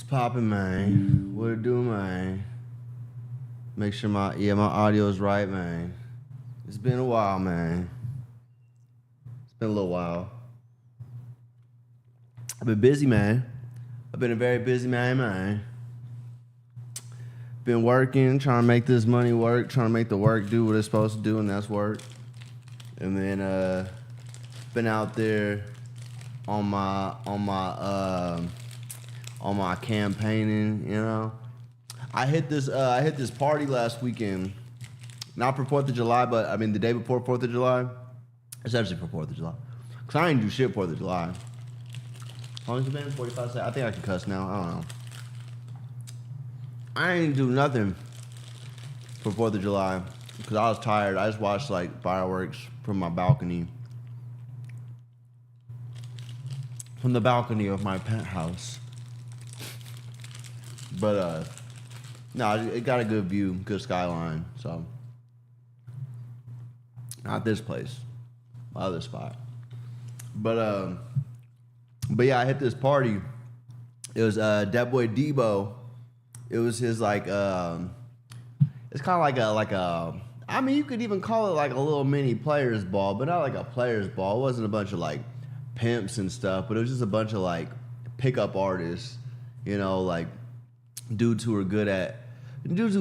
Popping, man. What it do, man? Make sure my audio is right, man. It's been a while, man. It's been a little while. I've been busy, man. I've been a very busy man. Been working, trying to make this money work, trying to make the work do what it's supposed to do, and that's work. And then been out there on my campaigning, you know. I hit this party last weekend, not for 4th of July, but I mean the day before 4th of July. It's actually for 4th of July, cause I didn't do shit 4th of July. How long has it been? 45 seconds. I think I can cuss now. I don't know. I didn't do nothing for 4th of July because I was tired. I just watched like fireworks from my balcony. From the balcony of my penthouse. But, no, it got a good view, good skyline, so. Not this place, my other spot. But yeah, I hit this party. It was, that boy Debo. It was his, like, it's kind of like a, I mean, you could even call it like a little mini players ball, but not like a players ball. It wasn't a bunch of, like, pimps and stuff, but it was just a bunch of, like, pickup artists, you know, like, dudes who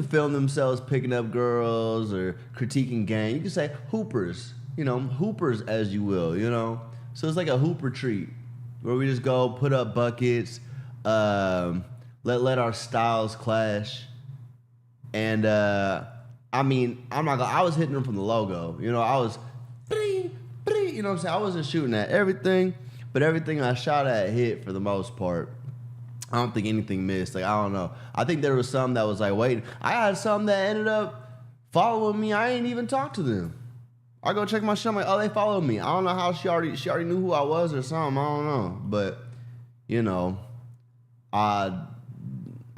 film themselves picking up girls or critiquing gang. You can say hoopers, you know, hoopers as you will, you know. So it's like a hooper treat where we just go put up buckets, let our styles clash. And I mean, I was hitting them from the logo, you know. I was, you know what I'm saying? I wasn't shooting at everything, but everything I shot at hit for the most part. I don't think anything missed. Like, I don't know. I think there was some that was like, wait. I had some that ended up following me. I ain't even talked to them. I go check my shit. I'm like, oh, they followed me. I don't know how she already knew who I was or something. I don't know. But, you know, I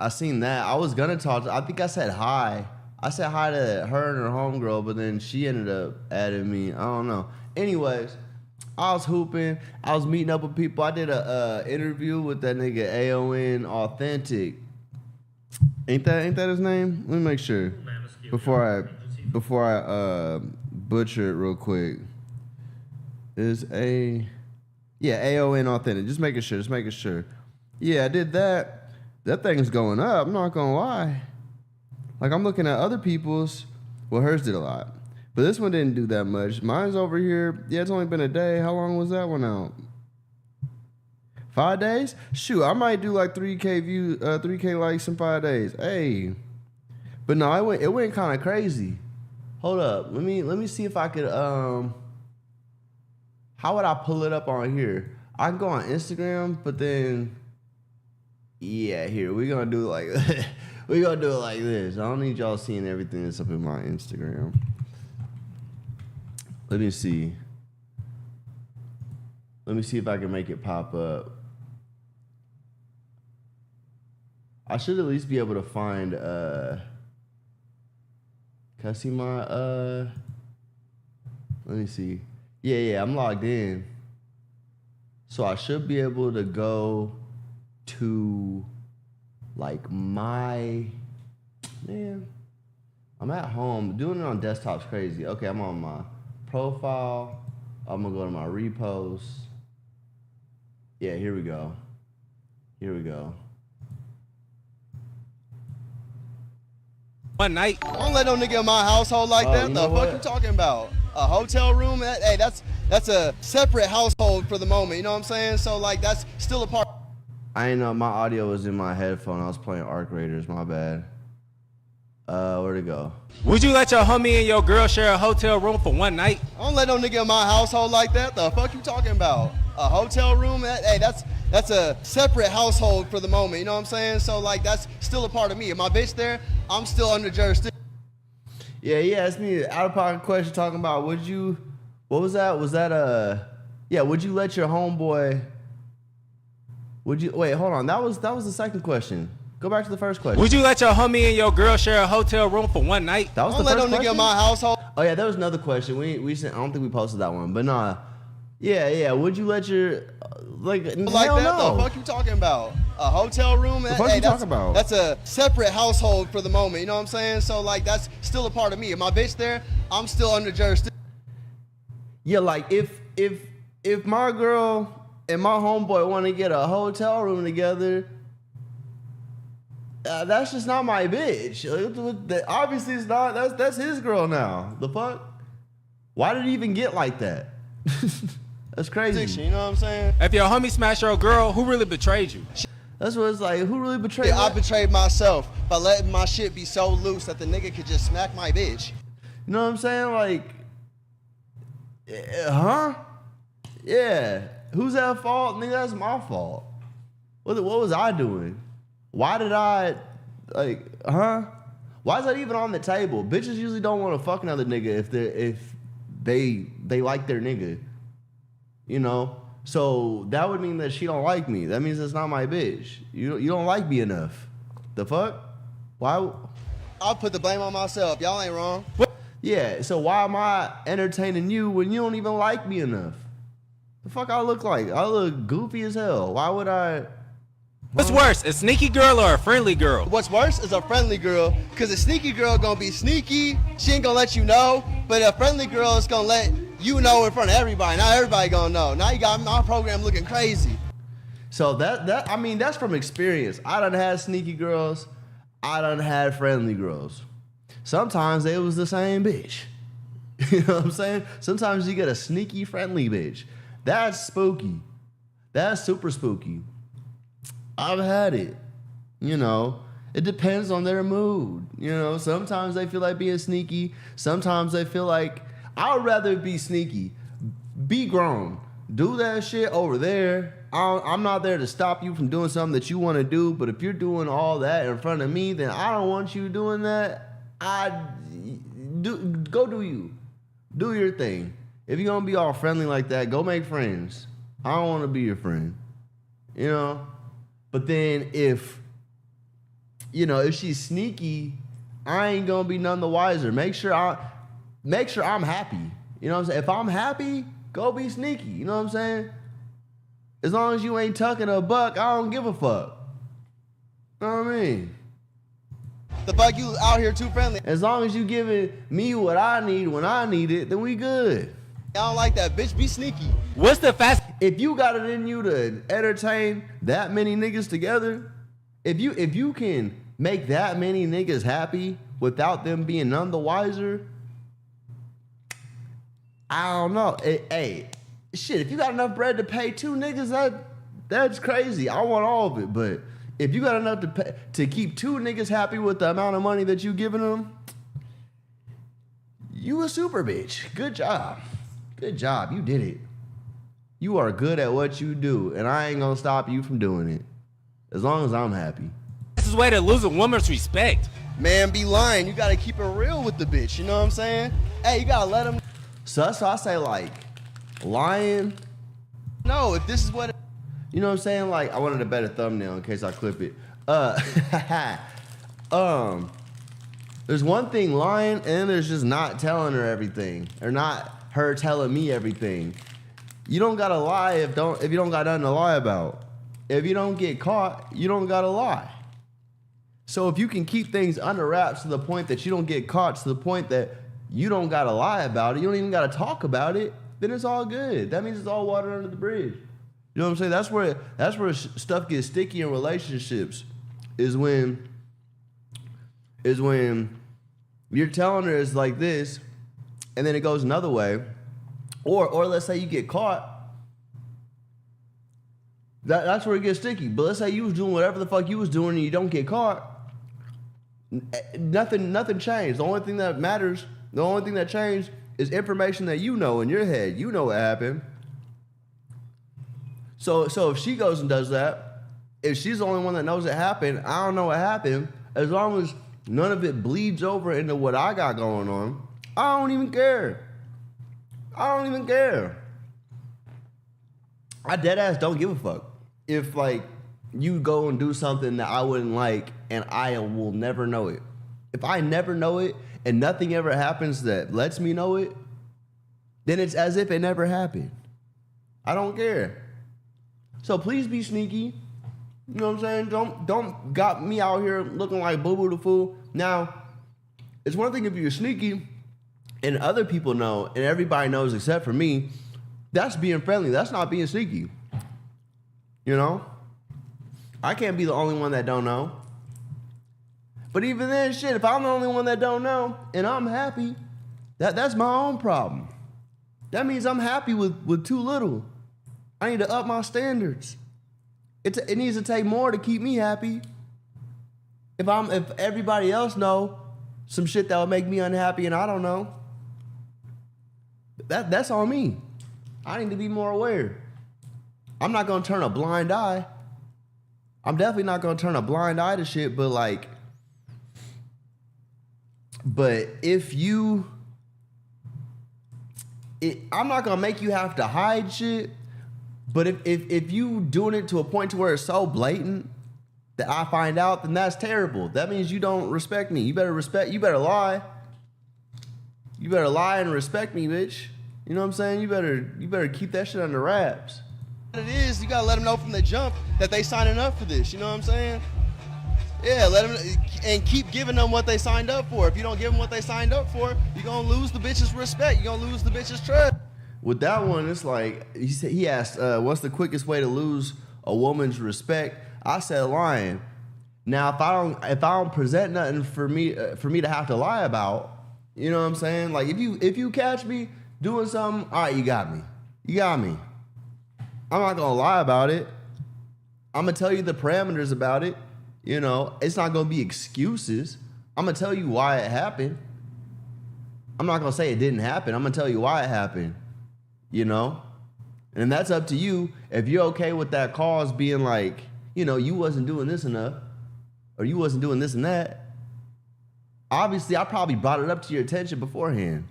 seen that. I was gonna talk to. I think I said hi. I said hi to her and her homegirl, but then she ended up adding me. I don't know. Anyways. I was hooping. I was meeting up with people. I did a interview with that nigga AON Authentic. Ain't that his name? Let me make sure before I butcher it real quick. AON Authentic. Just making sure. Yeah, I did that. That thing's going up. I'm not gonna lie. Like, I'm looking at other people's. Well, hers did a lot. But this one didn't do that much. Mine's over here. Yeah, it's only been a day. How long was that one out? 5 days? Shoot, I might do like 3K views, 3K likes in 5 days. Hey, but no, it went kind of crazy. Hold up, let me see if I could. How would I pull it up on here? I can go on Instagram, but then, yeah, here we gonna do it like we gonna do it like this. I don't need y'all seeing everything that's up in my Instagram. Let me see. Let me see if I can make it pop up. I should at least be able to find, can I see my, let me see. Yeah, I'm logged in. So I should be able to go to, like, man, I'm at home. Doing it on desktop's crazy. Okay, I'm on my profile. I'm gonna go to my reposts. Yeah, here we go. One night. Don't let no nigga in my household like that. The fuck you talking about? A hotel room? Hey, that's a separate household for the moment. You know what I'm saying? So like that's still a part. I ain't know my audio was in my headphone. I was playing Arc Raiders. My bad. Where'd it go? Would you let your homie and your girl share a hotel room for one night? Don't let no nigga in my household like that. The fuck you talking about? A hotel room? Hey, that's a separate household for the moment. You know what I'm saying? So like that's still a part of me. If my bitch there, I'm still under jurisdiction. Yeah, he asked me an out-of-pocket question talking about what was that? Was that would you let your homeboy, wait, hold on. That was the second question. Go back to the first question. Would you let your homie and your girl share a hotel room for one night? That was the first question? Don't let no nigga in my household. Oh yeah, there was another question. We sent, I don't think we posted that one, but nah. Yeah. Would you let your hell that? No. The fuck you talking about? A hotel room? The fuck you talking about? That's a separate household for the moment, you know what I'm saying? So, like, that's still a part of me. If my bitch there, I'm still under jurisdiction. Yeah, like, if my girl and my homeboy want to get a hotel room together, that's just not my bitch. Obviously, it's not. That's his girl now. The fuck? Why did it even get like that? That's crazy. You know what I'm saying? If your homie smashed your girl, who really betrayed you? That's what it's like. Who really betrayed? Yeah, I betrayed myself by letting my shit be so loose that the nigga could just smack my bitch. You know what I'm saying? Like, huh? Yeah. Who's at fault? Nigga, that's my fault. What was I doing? Why did I, like, huh? Why is that even on the table? Bitches usually don't want to fuck another nigga if they like their nigga. You know? So that would mean that she don't like me. That means it's not my bitch. You don't like me enough. The fuck? Why? I'll put the blame on myself. Y'all ain't wrong. Yeah, so why am I entertaining you when you don't even like me enough? The fuck I look like? I look goofy as hell. Why would I? What's worse, a sneaky girl or a friendly girl? What's worse is a friendly girl, because a sneaky girl gonna be sneaky. She ain't gonna let you know, but a friendly girl is gonna let you know in front of everybody. Now everybody gonna know. Now you got my program looking crazy. So I mean, that's from experience. I done had sneaky girls. I done had friendly girls. Sometimes they was the same bitch. You know what I'm saying? Sometimes you get a sneaky friendly bitch. That's spooky. That's super spooky. I've had it. You know, it depends on their mood. You know, sometimes they feel like being sneaky. Sometimes they feel like, I would rather be sneaky. Be grown. Do that shit over there. I'm not there to stop you from doing something that you want to do, but if you're doing all that in front of me, then I don't want you doing that. Go do you. Do your thing. If you're going to be all friendly like that, go make friends. I don't want to be your friend. You know? But then if she's sneaky, I ain't going to be none the wiser. Make sure I'm happy. You know what I'm saying? If I'm happy, go be sneaky. You know what I'm saying? As long as you ain't tucking a buck, I don't give a fuck. You know what I mean? The fuck you out here too friendly. As long as you giving me what I need when I need it, then we good. I don't like that, bitch. Be sneaky. What's the fast? If you got it in you to entertain that many niggas together, if you can make that many niggas happy without them being none the wiser, I don't know. Hey, shit, if you got enough bread to pay two niggas, that's crazy. I want all of it, but if you got enough to keep two niggas happy with the amount of money that you giving them, you a super bitch. Good job. Good job. You did it. You are good at what you do, and I ain't gonna stop you from doing it. As long as I'm happy. This is a way to lose a woman's respect. Man, be lying. You gotta keep it real with the bitch. You know what I'm saying? Hey, you gotta let him. So that's why I say, like, lying. No, if this is what. You know what I'm saying? Like, I wanted a better thumbnail in case I clip it. There's one thing lying, and then there's just not telling her everything, or not her telling me everything. You don't gotta lie if you don't got nothing to lie about. If you don't get caught, you don't gotta lie. So if you can keep things under wraps to the point that you don't get caught, to the point that you don't gotta lie about it, you don't even gotta talk about it, then it's all good. That means it's all water under the bridge. You know what I'm saying? That's where stuff gets sticky in relationships. Is when you're telling her it's like this, and then it goes another way, or let's say you get caught. That's where it gets sticky. But let's say you was doing whatever the fuck you was doing and you don't get caught. Nothing changed. The only thing that matters, the only thing that changed is information that you know in your head. You know what happened. So if she goes and does that, if she's the only one that knows it happened, I don't know what happened. As long as none of it bleeds over into what I got going on, I don't even care. I don't even care. I dead ass don't give a fuck. If, like, you go and do something that I wouldn't like and I will never know it. If I never know it and nothing ever happens that lets me know it, then it's as if it never happened. I don't care. So please be sneaky. You know what I'm saying? Don't got me out here looking like Boo Boo the Fool. Now, it's one thing if you're sneaky and other people know and everybody knows except for me, that's being friendly. That's not being sneaky. You know? I can't be the only one that don't know. But even then, shit, if I'm the only one that don't know and I'm happy, that's my own problem. That means I'm happy with too little. I need to up my standards. It needs to take more to keep me happy. If everybody else know some shit that would make me unhappy and I don't know, that's on me. I need to be more aware. I'm not gonna turn a blind eye. I'm definitely not gonna turn a blind eye to shit, but if you, I'm not gonna make you have to hide shit. But if you doing it to a point to where it's so blatant that I find out, then that's terrible. That means you don't respect me. You better lie. You better lie and respect me, bitch. You know what I'm saying? You better keep that shit under wraps. What it is, you gotta let them know from the jump that they signing up for this. You know what I'm saying? Yeah, let them, and keep giving them what they signed up for. If you don't give them what they signed up for, you're gonna lose the bitch's respect. You're gonna lose the bitch's trust. With that one, it's like he asked, "What's the quickest way to lose a woman's respect?" I said, lying. Now, if I don't present nothing for me to have to lie about, you know what I'm saying? Like if you catch me doing something, all right, you got me. I'm not gonna lie about it. I'm gonna tell you the parameters about it. You know, it's not gonna be excuses. I'm gonna tell you why it happened. I'm not gonna say it didn't happen. I'm gonna tell you why it happened. You know? And that's up to you. If you're okay with that cause being like, you know, you wasn't doing this enough, or you wasn't doing this and that, obviously I probably brought it up to your attention beforehand.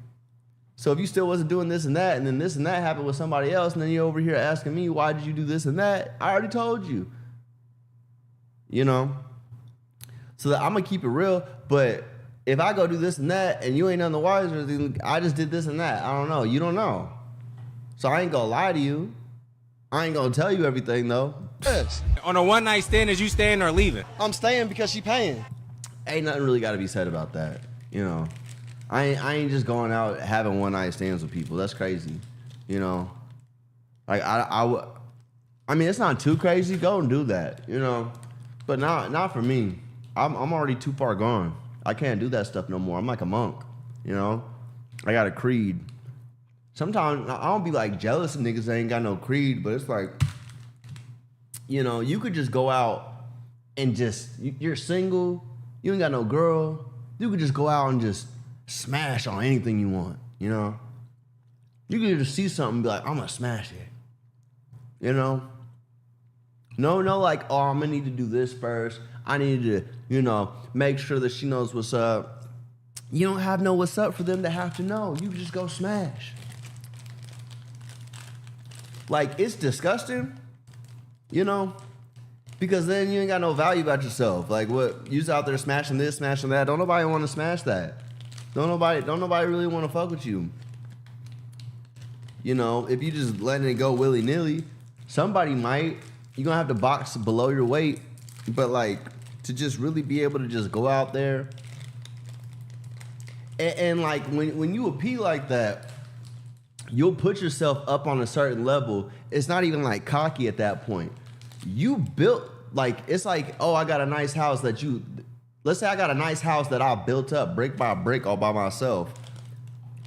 So if you still wasn't doing this and that, and then this and that happened with somebody else, and then you're over here asking me, why did you do this and that? I already told you. You know? So that I'm gonna keep it real, but if I go do this and that, and you ain't none the wiser, then I just did this and that. I don't know. You don't know. So I ain't gonna lie to you. I ain't gonna tell you everything though. Yes. On a one night stand, is you staying or leaving? I'm staying because she paying. Ain't nothing really gotta be said about that. You know, I ain't just going out having one night stands with people. That's crazy. You know, like I mean, it's not too crazy. Go and do that. You know, but not for me. I'm already too far gone. I can't do that stuff no more. I'm like a monk. You know, I got a creed. Sometimes I don't be like jealous of niggas that ain't got no creed, but it's like, you know, you could just go out and you're single, you ain't got no girl, you could just go out and just smash on anything you want, you know? You could just see something and be like, I'm gonna smash it, you know? No, like, oh, I'm gonna need to do this first. I need to, you know, make sure that she knows what's up. You don't have no what's up for them to have to know. You just go smash. Like, it's disgusting, you know, because then you ain't got no value about yourself. Like, what, you's out there smashing this, smashing that. Don't nobody want to smash that. Don't nobody really want to fuck with you. You know, if you just letting it go willy-nilly, somebody might. You're going to have to box below your weight. But, like, to just really be able to just go out there. And like, when you appeal like that, you'll put yourself up on a certain level. It's not even like cocky at that point. You built, like, it's like, oh, I got a nice house let's say I got a nice house that I built up brick by brick all by myself.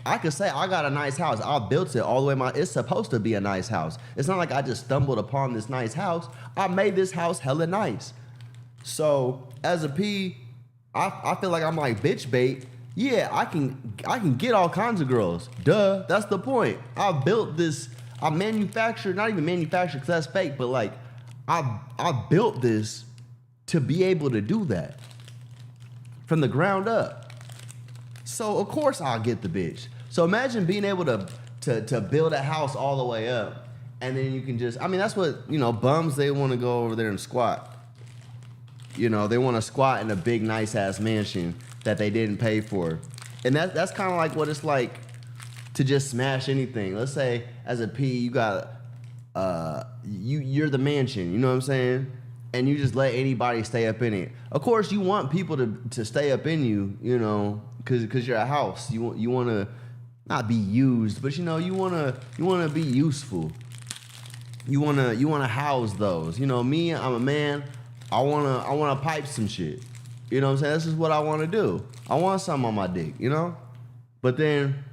I could say I got a nice house. I built it all the way. It's supposed to be a nice house. It's not like I just stumbled upon this nice house. I made this house hella nice. So as a P, I feel like I'm like bitch bait. Yeah, I can get all kinds of girls. Duh, that's the point. I built this. I manufactured, not even manufactured because that's fake, but like I built this to be able to do that from the ground up. So of course I'll get the bitch. So imagine being able to build a house all the way up, and then you can just. I mean, that's what, you know, bums, they want to go over there and squat. You know, they want to squat in a big nice ass mansion that they didn't pay for. And that's kind of like what it's like to just smash anything. Let's say as a P, you got, you're the mansion, you know what I'm saying? and you just let anybody stay up in it. Of course, you want people to stay up in you, you know, because you're a house. You want to not be used, but you know, you want to be useful. You want to house those. You know, me, I'm a man. I want to pipe some shit. You know what I'm saying? This is what I want to do. I want something on my dick, you know? But then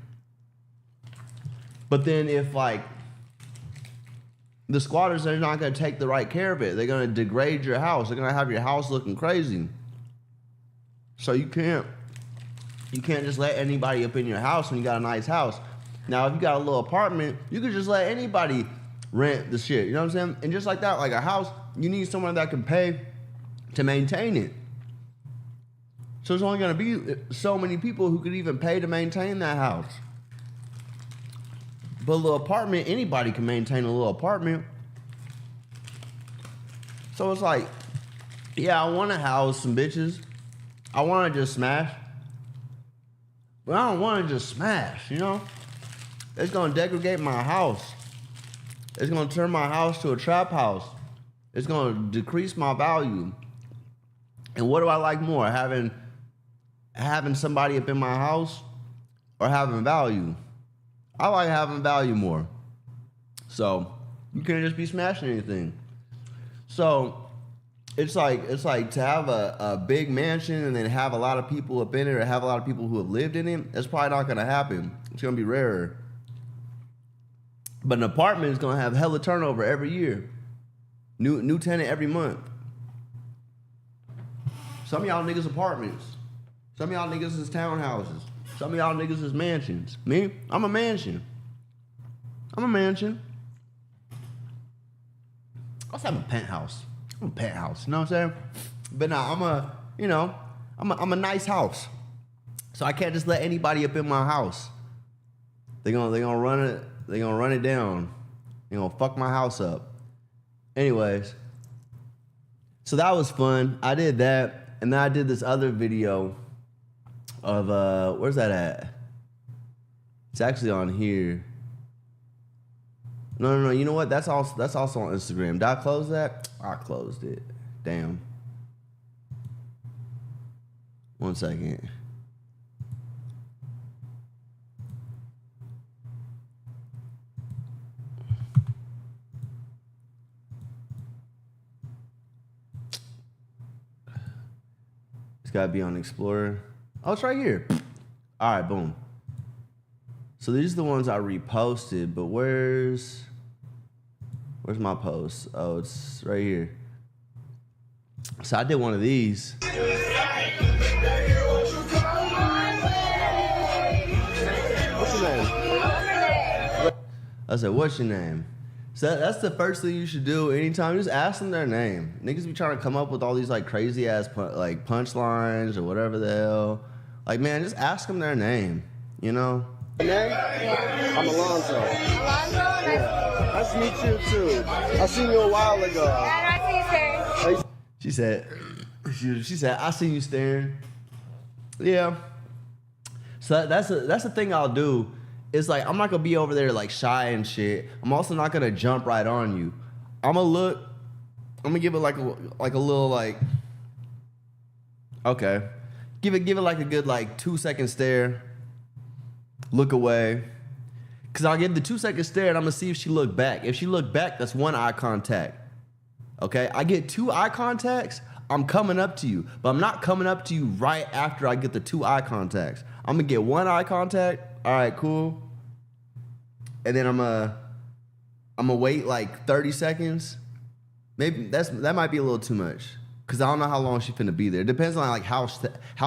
if like the squatters are not going to take the right care of it, they're going to degrade your house. They're going to have your house looking crazy. So you can't just let anybody up in your house when you got a nice house. Now, if you got a little apartment, you could just let anybody rent the shit. You know what I'm saying? And just like that, like a house, you need someone that can pay to maintain it. So there's only going to be so many people who could even pay to maintain that house. But a little apartment, anybody can maintain a little apartment. So it's like, yeah, I want to house some bitches. I want to just smash. But I don't want to just smash, you know? It's going to degrade my house. It's going to turn my house to a trap house. It's going to decrease my value. And what do I like more? Having somebody up in my house or having value? I like having value more. So you can't just be smashing anything. So it's like to have a big mansion and then have a lot of people up in it or have a lot of people who have lived in it, that's probably not gonna happen. It's gonna be rarer. But an apartment is gonna have hella turnover every year. New tenant every month. Some of y'all niggas apartments. Some of y'all niggas is townhouses. Some of y'all niggas is mansions. Me, I'm a mansion. I'm a mansion. I also have a penthouse. I'm a penthouse, you know what I'm saying? But nah, I'm a nice house. So I can't just let anybody up in my house. They're gonna run it down. They're gonna fuck my house up. Anyways, so that was fun. I did that, and then I did this other video of where's that at? It's actually on here. No. You know what? That's also on Instagram. Did I close that? I closed it. Damn. 1 second. It's gotta be on Explorer. Oh, it's right here. All right, boom. So these are the ones I reposted, but where's my post? Oh, it's right here. So I did one of these. What's your name? I said, what's your name? So that's the first thing you should do anytime. Just ask them their name. Niggas be trying to come up with all these like crazy ass like punchlines or whatever the hell. Like, man, just ask them their name, you know? Your name? Yeah. I'm Alonzo. Alonzo? Yeah. Nice to meet you, too. I seen you a while ago. Yeah, I see you staring. She said, I seen you staring. Yeah. So that's the thing I'll do. It's like, I'm not going to be over there, like, shy and shit. I'm also not going to jump right on you. I'm going to give it like a little, like, okay. Give it like a good, like, 2-second stare. Look away. Because I'll give the 2-second stare and I'm going to see if she look back. If she look back, that's 1 eye contact. Okay? I get 2 eye contacts, I'm coming up to you. But I'm not coming up to you right after I get the 2 eye contacts. I'm going to get 1 eye contact. All right, cool. And then I'm going to wait like 30 seconds. Maybe that might be a little too much. Because I don't know how long she's finna be there. It depends on like how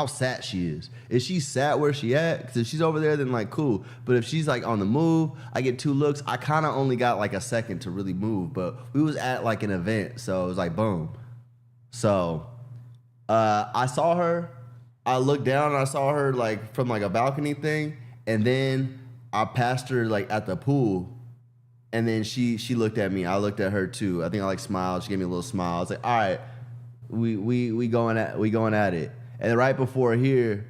sat she is. If she's sat where she at, because if she's over there, then like cool. But if she's like on the move, I get 2 looks. I kind of only got like a second to really move. But we was at like an event, so it was like boom. So I saw her. I looked down and I saw her like from like a balcony thing. And then I passed her like at the pool. And then she looked at me. I looked at her too. I think I like smiled. She gave me a little smile. I was like, all right. We going at it. And right before here,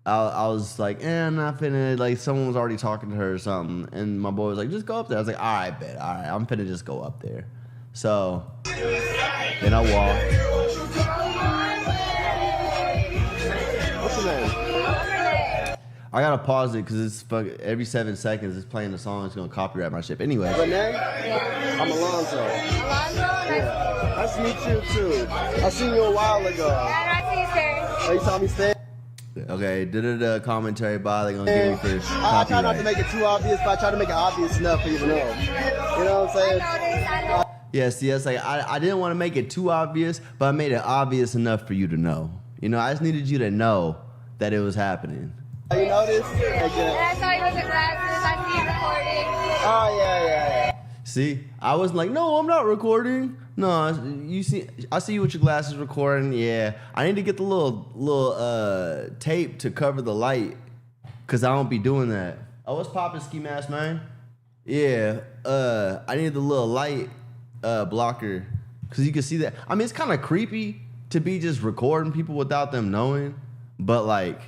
I was like, I'm not finna, like someone was already talking to her or something. And my boy was like, just go up there. I was like, all right, bet. All right, I'm finna just go up there. So Then I walked. What's your name? I gotta pause it because it's every 7 seconds it's playing the song. It's gonna copyright my shit. Anyway. Renee? Yeah. I'm Alonzo. Alonzo? Yeah. Nice to meet you too. I seen you a while ago. Yeah, I see you, sir. Oh, you saw me stay? Okay, commentary by they gonna give me for this I try not to make it too obvious, but I try to make it obvious enough for you to know. You know what I'm saying? I know. Yes, like I didn't want to make it too obvious, but I made it obvious enough for you to know. You know, I just needed you to know that it was happening. You noticed? And I saw you with the glasses. I see you recording. Oh, yeah. See, I was like, no, I'm not recording. No, I see you with your glasses recording. Yeah, I need to get the little tape to cover the light, cause I don't be doing that. Oh, what's poppin', Ski Mask, man? Yeah, I need the little light blocker, cause you can see that. I mean, it's kind of creepy to be just recording people without them knowing, but like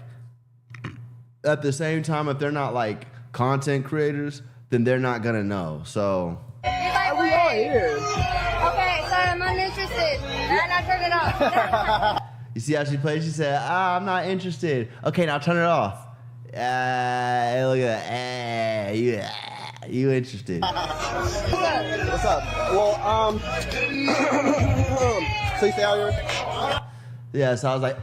at the same time, if they're not like content creators, then they're not gonna know. So. We are here. Okay, sorry, I'm uninterested. And I turned it off. You see how she plays? She said, I'm not interested. Okay, now turn it off. Look at that. You interested. What's up? Well, so you stay out here? Yeah, so I was like,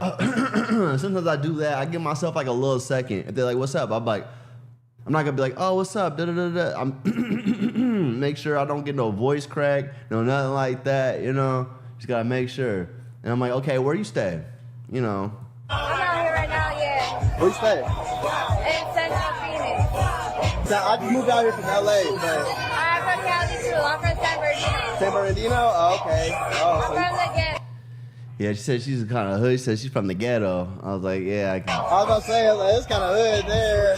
sometimes I do that. I give myself like a little second. If they're like, what's up? I'm like, I'm not gonna be like, oh, what's up? Da-da-da-da. I'm make sure I don't get no voice crack, no nothing like that, you know. Just gotta make sure. And I'm like, okay, where you stay? You know. I'm out here right now, yeah. Where you stay? In Central Phoenix. Now, I just moved out here from LA, but. I'm from Cali too. I'm from San Bernardino. San Bernardino? Oh, okay. I'm from the ghetto. Yeah, she said she's kind of hood. She said she's from the ghetto. I was like, yeah, I can. I was about to say, like, it's kind of hood there.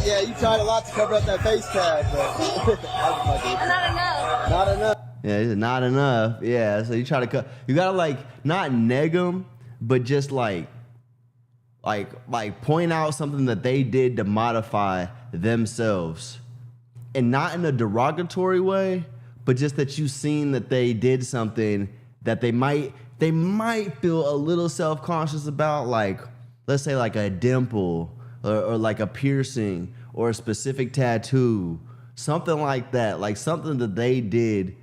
Yeah, you tried a lot to cover up that face tag, but Not enough. Not enough. Yeah, he said not enough. Yeah, so you try to cut. You gotta like not neg them, but just like point out something that they did to modify themselves, and not in a derogatory way, but just that you seen that they did something that they might feel a little self-conscious about, like, let's say like a dimple or like a piercing or a specific tattoo, something like that, like something that they did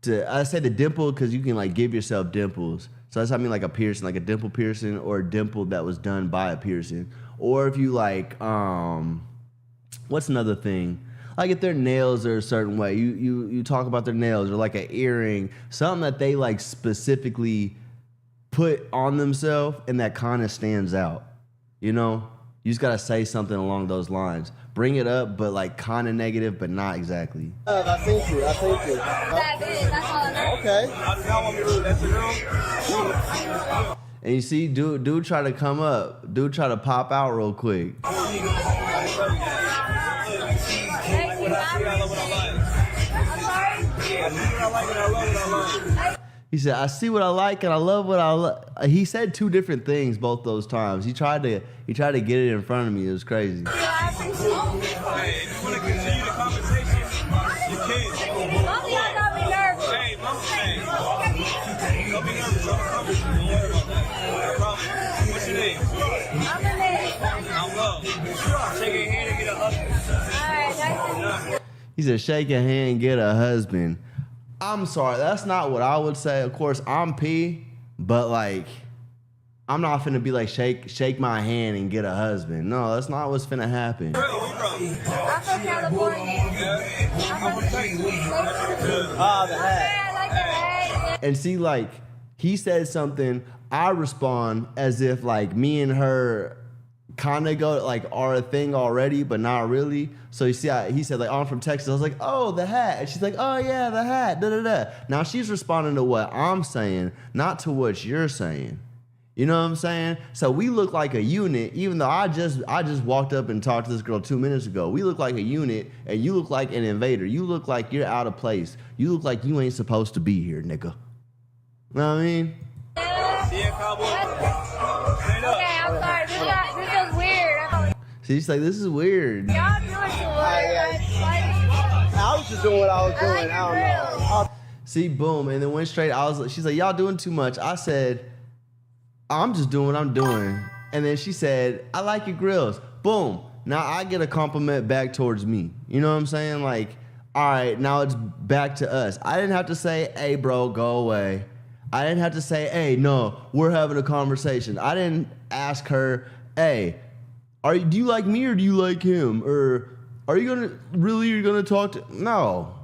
to, I say the dimple because you can like give yourself dimples. So that's what I mean, like a piercing, like a dimple piercing or a dimple that was done by a piercing. Or if you like, what's another thing? Like if their nails are a certain way, you talk about their nails, or like an earring, something that they like specifically put on themselves and that kind of stands out. You know, you just gotta say something along those lines. Bring it up, but like kind of negative, but not exactly. I think you. That's all I know. Okay. And you see, dude try to come up, dude try to pop out real quick. He said, I see what I like and I love what I love. He said two different things both those times. He tried to get it in front of me. It was crazy. Hey, if you want to continue the conversation, you can. Mommy, I got me nervous. Hey, don't be nervous. Don't worry about that. I promise. What's your name? I'm Renee. I'm Love. Shake your hand and get a husband. All right, nice. He said, shake your hand and get a husband. I'm sorry, that's not what I would say. Of course, I'm P, but like, I'm not finna be like, shake my hand and get a husband. No, that's not what's finna happen. I'm from California. I'm from Texas. Ah, the hat. I like the hat. And see, like, he said something, I respond as if like me and her kind of go like are a thing already, but not really. So you see, he said like, oh, I'm from Texas. I was like, oh, the hat. And she's like, oh yeah, the hat. Da da da. Now she's responding to what I'm saying, not to what you're saying. You know what I'm saying? So we look like a unit, even though I just walked up and talked to this girl 2 minutes ago. We look like a unit, and you look like an invader. You look like you're out of place. You look like you ain't supposed to be here, nigga. Know what I mean? Okay, I'm sorry. This is weird. She's like, this is weird. Y'all doing too weird. I was just doing what I was doing. I don't know. See, boom, and then went straight. She's like, y'all doing too much. I said, I'm just doing what I'm doing. And then she said, I like your grills. Boom. Now I get a compliment back towards me. You know what I'm saying? Like, all right, now it's back to us. I didn't have to say, hey, bro, go away. I didn't have to say, hey, no, we're having a conversation. I didn't ask her, hey, do you like me or do you like him? Or are you gonna talk to? No.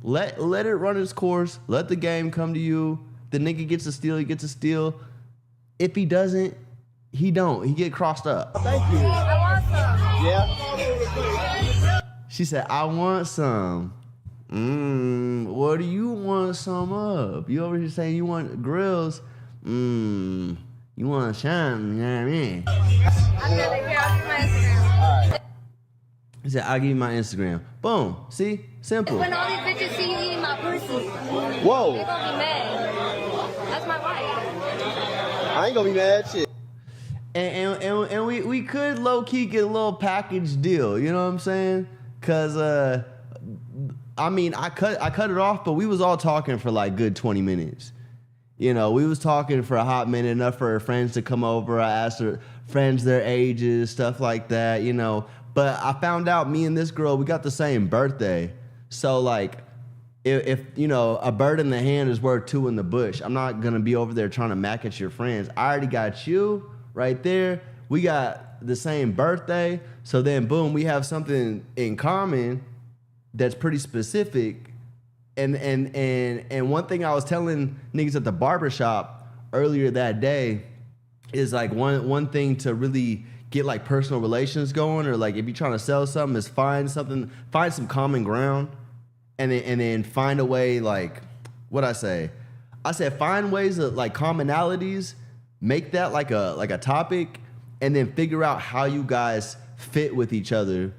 Let it run its course. Let the game come to you. The nigga gets a steal, he gets a steal. If he doesn't, he don't. He get crossed up. Thank you. I want some. Yeah. She said, I want some. What do you want some of? You over here saying you want grills? You want some, you know what I mean? I'm gonna here. I'll give you my Instagram. All right. He said, I'll give you my Instagram. Boom. See? Simple. When all these bitches see you eating my pussy, they Whoa. gonna be mad. That's my wife. I ain't gonna be mad. Shit. And we could low key get a little package deal. You know what I'm saying? Cause I mean I cut it off, but we was all talking for like good 20 minutes. You know, we was talking for a hot minute, enough for her friends to come over. I asked her friends their ages, stuff like that. You know, but I found out me and this girl, we got the same birthday. So like, if you know, a bird in the hand is worth two in the bush. I'm not gonna be over there trying to mack at your friends. I already got you right there. We got the same birthday. So then boom, we have something in common that's pretty specific. And one thing I was telling niggas at the barbershop earlier that day is like one thing to really get like personal relations going, or like if you're trying to sell something, is find some common ground, and then find a way, like what I said find ways of like commonalities, make that like a topic, and then figure out how you guys fit with each other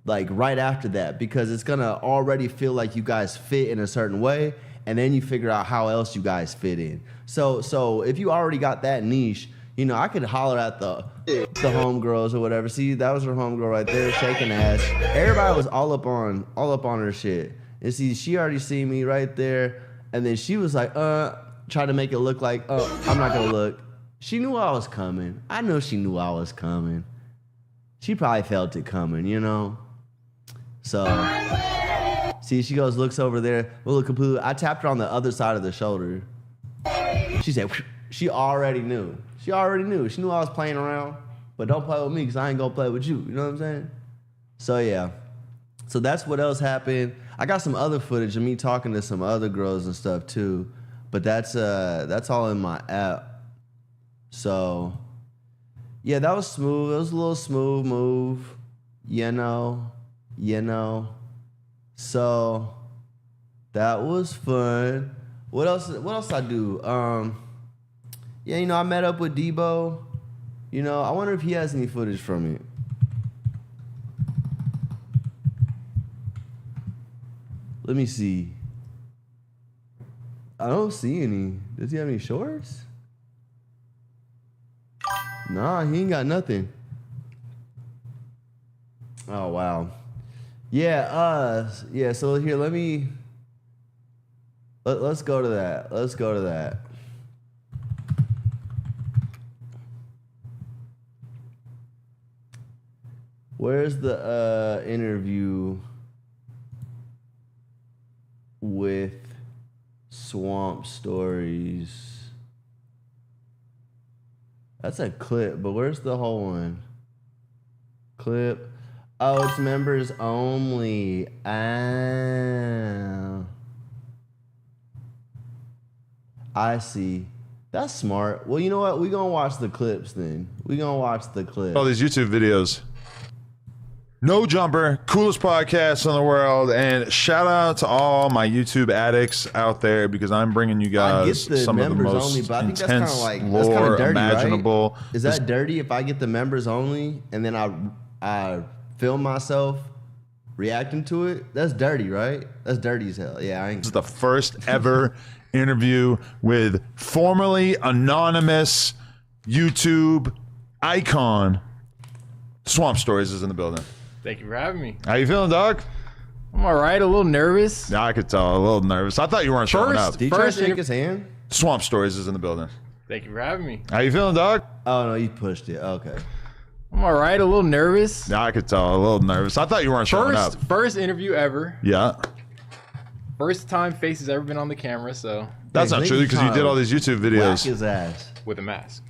like right after that, because it's gonna already feel like you guys fit in a certain way, and then you figure out how else you guys fit in. So if you already got that niche, you know, I could holler at the homegirls or whatever. See, that was her homegirl right there, shaking ass. Everybody was all up on her shit. And see, she already seen me right there, and then she was like, trying to make it look like, I'm not gonna look. She knew I was coming. I know she knew I was coming. She probably felt it coming, you know? So, see, she goes, looks over there. We'll look completely. I tapped her on the other side of the shoulder. She said, she already knew. She knew I was playing around, but don't play with me because I ain't gonna play with you. You know what I'm saying? So, yeah. So that's what else happened. I got some other footage of me talking to some other girls and stuff too, but that's all in my app. So, yeah, that was smooth. It was a little smooth move, you know. So that was fun. What else I do? Yeah, you know, I met up with Debo. You know, I wonder if he has any footage from it. Let me see. I don't see any. Does he have any shorts? Nah, he ain't got nothing. Oh, wow. Yeah, so here, let's go to that. Where's the interview with Swamp Stories? That's a clip, but where's the whole one? Clip. Oh, it's members only. Ah. I see. That's smart. Well, you know what? We're going to watch the clips then. We're going to watch the clips. All these YouTube videos. No Jumper, coolest podcast in the world, and shout out to all my YouTube addicts out there, because I'm bringing you guys some of the most only, but I think intense that's lore dirty, imaginable. Right? Is that dirty if I get the members only and then I film myself reacting to it? That's dirty, right? That's dirty as hell. Yeah, This is the first ever interview with formerly anonymous YouTube icon. Swamp Stories is in the building. Thank you for having me. How you feeling, dog? I'm all right. A little nervous. Yeah, I could tell. A little nervous. I thought you weren't showing up. Did you try to shake his hand? Swamp Stories is in the building. Thank you for having me. How you feeling, dog? Oh, no, you pushed it. Okay. I'm all right. A little nervous. Yeah, I could tell. A little nervous. I thought you weren't showing up. First interview ever. Yeah. First time face has ever been on the camera, so. That's not true because you did all these YouTube Whack videos. his ass with a mask.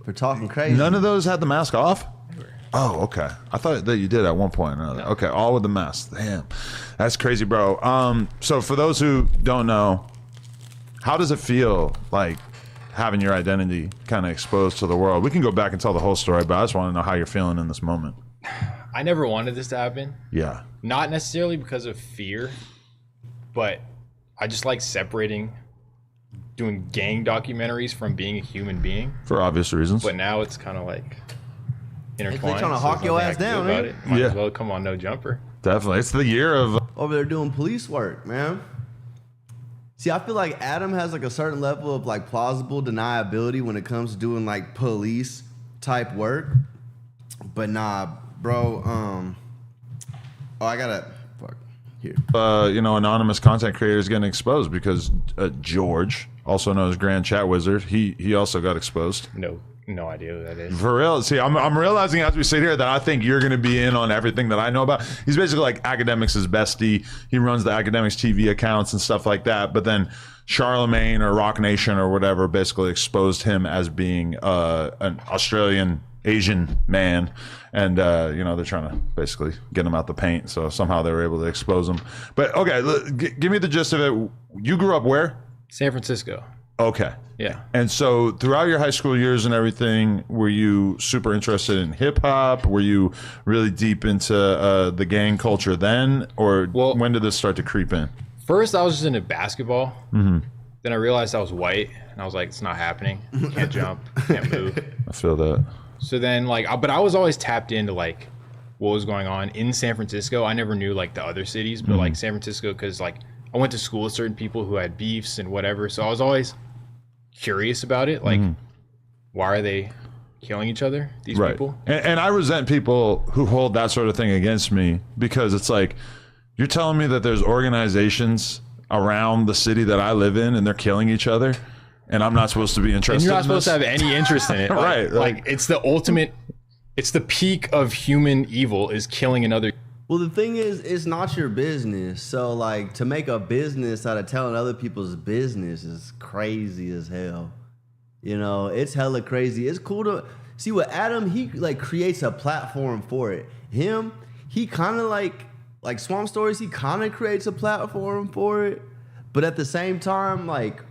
for talking crazy. None of those had the mask off? Oh, okay. I thought that you did at one point or another. No. Okay, all with the mask. Damn. That's crazy, bro. So for those who don't know, how does it feel like having your identity kind of exposed to the world? We can go back and tell the whole story, but I just want to know how you're feeling in this moment. I never wanted this to happen. Yeah. Not necessarily because of fear, but I just like separating doing gang documentaries from being a human being. For obvious reasons. But now it's kind of like intertwined. They're trying to hawk your ass down, man. Might Yeah. as well come on No Jumper. Definitely. It's the year of... Over there doing police work, man. See, I feel like Adam has like a certain level of like plausible deniability when it comes to doing like police type work. But nah, bro, oh, I gotta, fuck, here. Anonymous content creators getting exposed because George, also known as Grand Chat Wizard, he also got exposed. No idea who that is. For real. See, I'm realizing as we sit here that I think you're going to be in on everything that I know about. He's basically like Academics' bestie. He runs the Academics TV accounts and stuff like that. But then Charlemagne or Rock Nation or whatever basically exposed him as being an Australian Asian man. And, they're trying to basically get him out the paint. So somehow they were able to expose him. But, okay, give me the gist of it. You grew up where? San Francisco. Okay. Yeah. And so throughout your high school years and everything, were you super interested in hip hop? Were you really deep into the gang culture then? Or when did this start to creep in? First, I was just into basketball. Mm-hmm. Then I realized I was white, and I was like, it's not happening. Can't jump, can't move. I feel that. So then, but I was always tapped into, like, what was going on in San Francisco. I never knew, like, the other cities, but, like, San Francisco, because, like, I went to school with certain people who had beefs and whatever. So I was always curious about it. Like, why are they killing each other, these people? And I resent people who hold that sort of thing against me because it's like, you're telling me that there's organizations around the city that I live in and they're killing each other and I'm not supposed to be interested in this? And you're not supposed to have any interest in it. Right. Like, it's the ultimate, it's the peak of human evil is killing another. Well, the thing is, it's not your business. So, like, to make a business out of telling other people's business is crazy as hell. You know, it's hella crazy. It's cool to see what Adam, he, like, creates a platform for it. Him, he kind of, like Swamp Stories, he kind of creates a platform for it. But at the same time, like,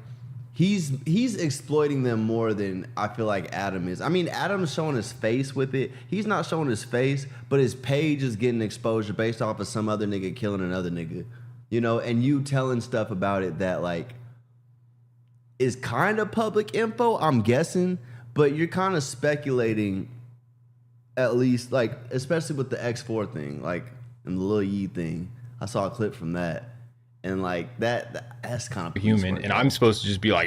he's exploiting them more than I feel like Adam is. I mean, Adam's showing his face with it. He's not showing his face, but his page is getting exposure based off of some other nigga killing another nigga. You know, and you telling stuff about it that, like, is kind of public info, I'm guessing, but you're kind of speculating, at least, like, especially with the X4 thing, like, and the Lil Yee thing. I saw a clip from that. And like that's kind of human, and I'm supposed to just be like,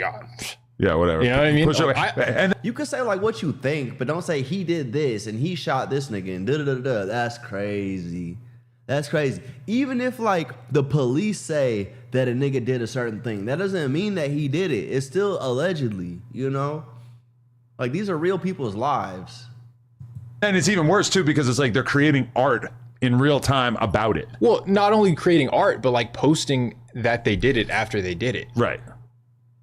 yeah, whatever. You know what I mean? Push away. And you can say like what you think, but don't say he did this and he shot this nigga and da da da da. That's crazy. That's crazy. Even if like the police say that a nigga did a certain thing, that doesn't mean that he did it. It's still allegedly, you know? Like these are real people's lives. And it's even worse too because it's like they're creating art in real time about it. Well, not only creating art, but like posting that they did it after they did it. Right.